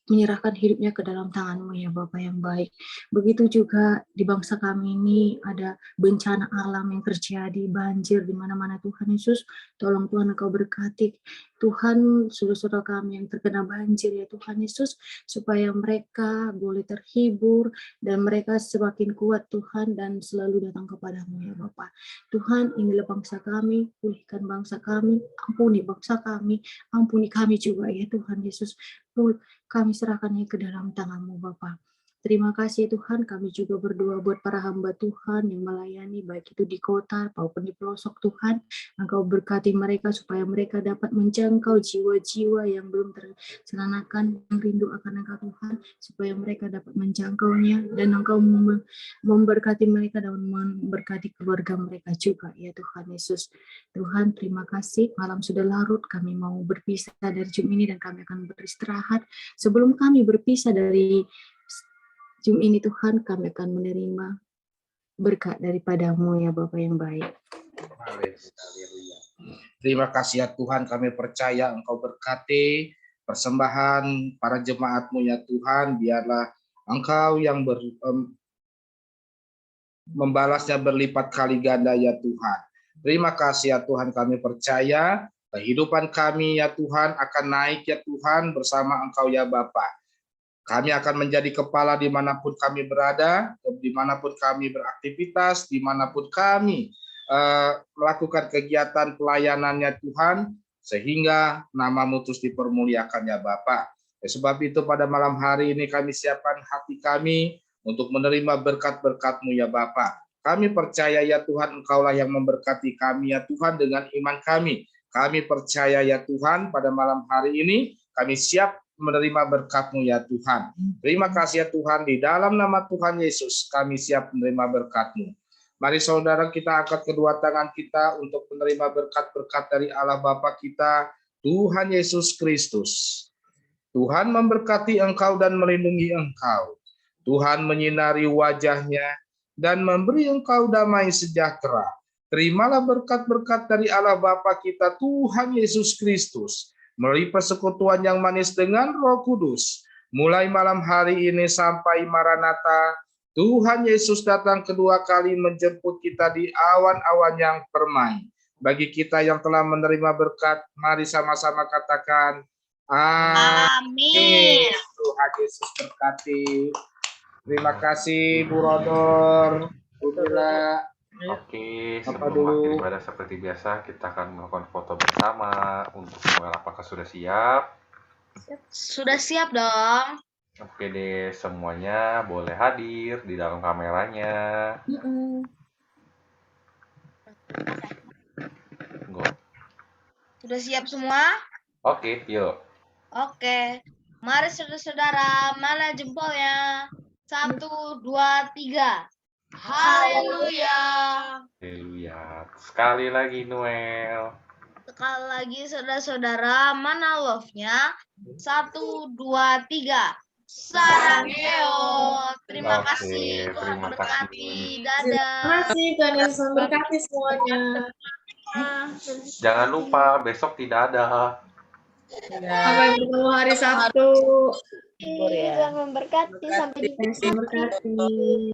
menyerahkan hidupnya ke dalam tangan-Mu ya Bapa yang baik. Begitu juga di bangsa kami ini ada bencana alam yang terjadi, banjir di mana-mana Tuhan Yesus. Tolong Tuhan Engkau berkati Tuhan saudara-saudara kami yang terkena banjir ya Tuhan Yesus, supaya mereka boleh terhibur dan mereka semakin kuat Tuhan dan selalu datang kepadamu ya Bapa. Tuhan, inilah bangsa kami, pulihkan bangsa kami, ampuni bangsa kami, ampuni kami juga ya Tuhan Yesus. Kami serahkannya ke dalam tangan-Mu Bapa. Terima kasih Tuhan, kami juga berdoa buat para hamba Tuhan yang melayani baik itu di kota maupun di pelosok Tuhan. Engkau berkati mereka supaya mereka dapat menjangkau jiwa-jiwa yang belum terselanakan, yang rindu akan Engkau Tuhan, supaya mereka dapat menjangkaunya dan Engkau memberkati mereka dan memberkati keluarga mereka juga ya Tuhan Yesus. Tuhan, terima kasih, malam sudah larut, kami mau berpisah dari Zoom ini dan kami akan beristirahat. Sebelum kami berpisah dari Zoom ini Tuhan, kami akan menerima berkat daripada-Mu ya Bapa yang baik. Haleluya. Terima kasih ya Tuhan, kami percaya Engkau berkati persembahan para jemaat-Mu ya Tuhan, biarlah Engkau yang membalasnya berlipat kali ganda ya Tuhan. Terima kasih ya Tuhan, kami percaya kehidupan kami ya Tuhan akan naik ya Tuhan bersama Engkau ya Bapa. Kami akan menjadi kepala dimanapun kami berada, dimanapun kami beraktivitas, dimanapun kami melakukan kegiatan pelayanannya Tuhan, sehingga nama-Mu terus dipermuliakan ya Bapa. Sebab itu pada malam hari ini kami siapkan hati kami untuk menerima berkat-berkat-Mu ya Bapa. Kami percaya ya Tuhan, Engkaulah yang memberkati kami ya Tuhan dengan iman kami. Kami percaya ya Tuhan, pada malam hari ini kami siap menerima berkat-Mu ya Tuhan. Terima kasih ya Tuhan, di dalam nama Tuhan Yesus kami siap menerima berkat-Mu. Mari saudara kita angkat kedua tangan kita untuk menerima berkat-berkat dari Allah Bapa kita, Tuhan Yesus Kristus. Tuhan memberkati engkau dan melindungi engkau. Tuhan menyinari wajahnya dan memberi engkau damai sejahtera. Terimalah berkat-berkat dari Allah Bapa kita, Tuhan Yesus Kristus, melalui persekutuan yang manis dengan Roh Kudus, mulai malam hari ini sampai Maranatha, Tuhan Yesus datang kedua kali menjemput kita di awan-awan yang permai. Bagi kita yang telah menerima berkat, mari sama-sama katakan, amin. Tuhan Yesus berkati. Terima kasih Bu Rodor, Bu Bila. Oke, sebelum ibadah seperti biasa, kita akan melakukan foto bersama. Untuk Noel, apakah sudah siap? Sudah siap dong. Oke deh, semuanya boleh hadir di dalam kameranya. Go. Sudah siap semua? Oke, yuk. Oke. Mari saudara-saudara, mana jempolnya? 1, 2, 3. Haleluya. Haleluya. Sekali lagi Noel. Sekali lagi saudara-saudara, mana love-nya? 1, 2, 3. Sarangeo. Terima kasih. Tuhan berkati. Dadah. Terima kasih, Tuhan Yesus memberkati semuanya. Jangan lupa besok tidak ada. Sampai bertemu hari Sabtu. Tuhan memberkati sampai di Tuhan memberkati.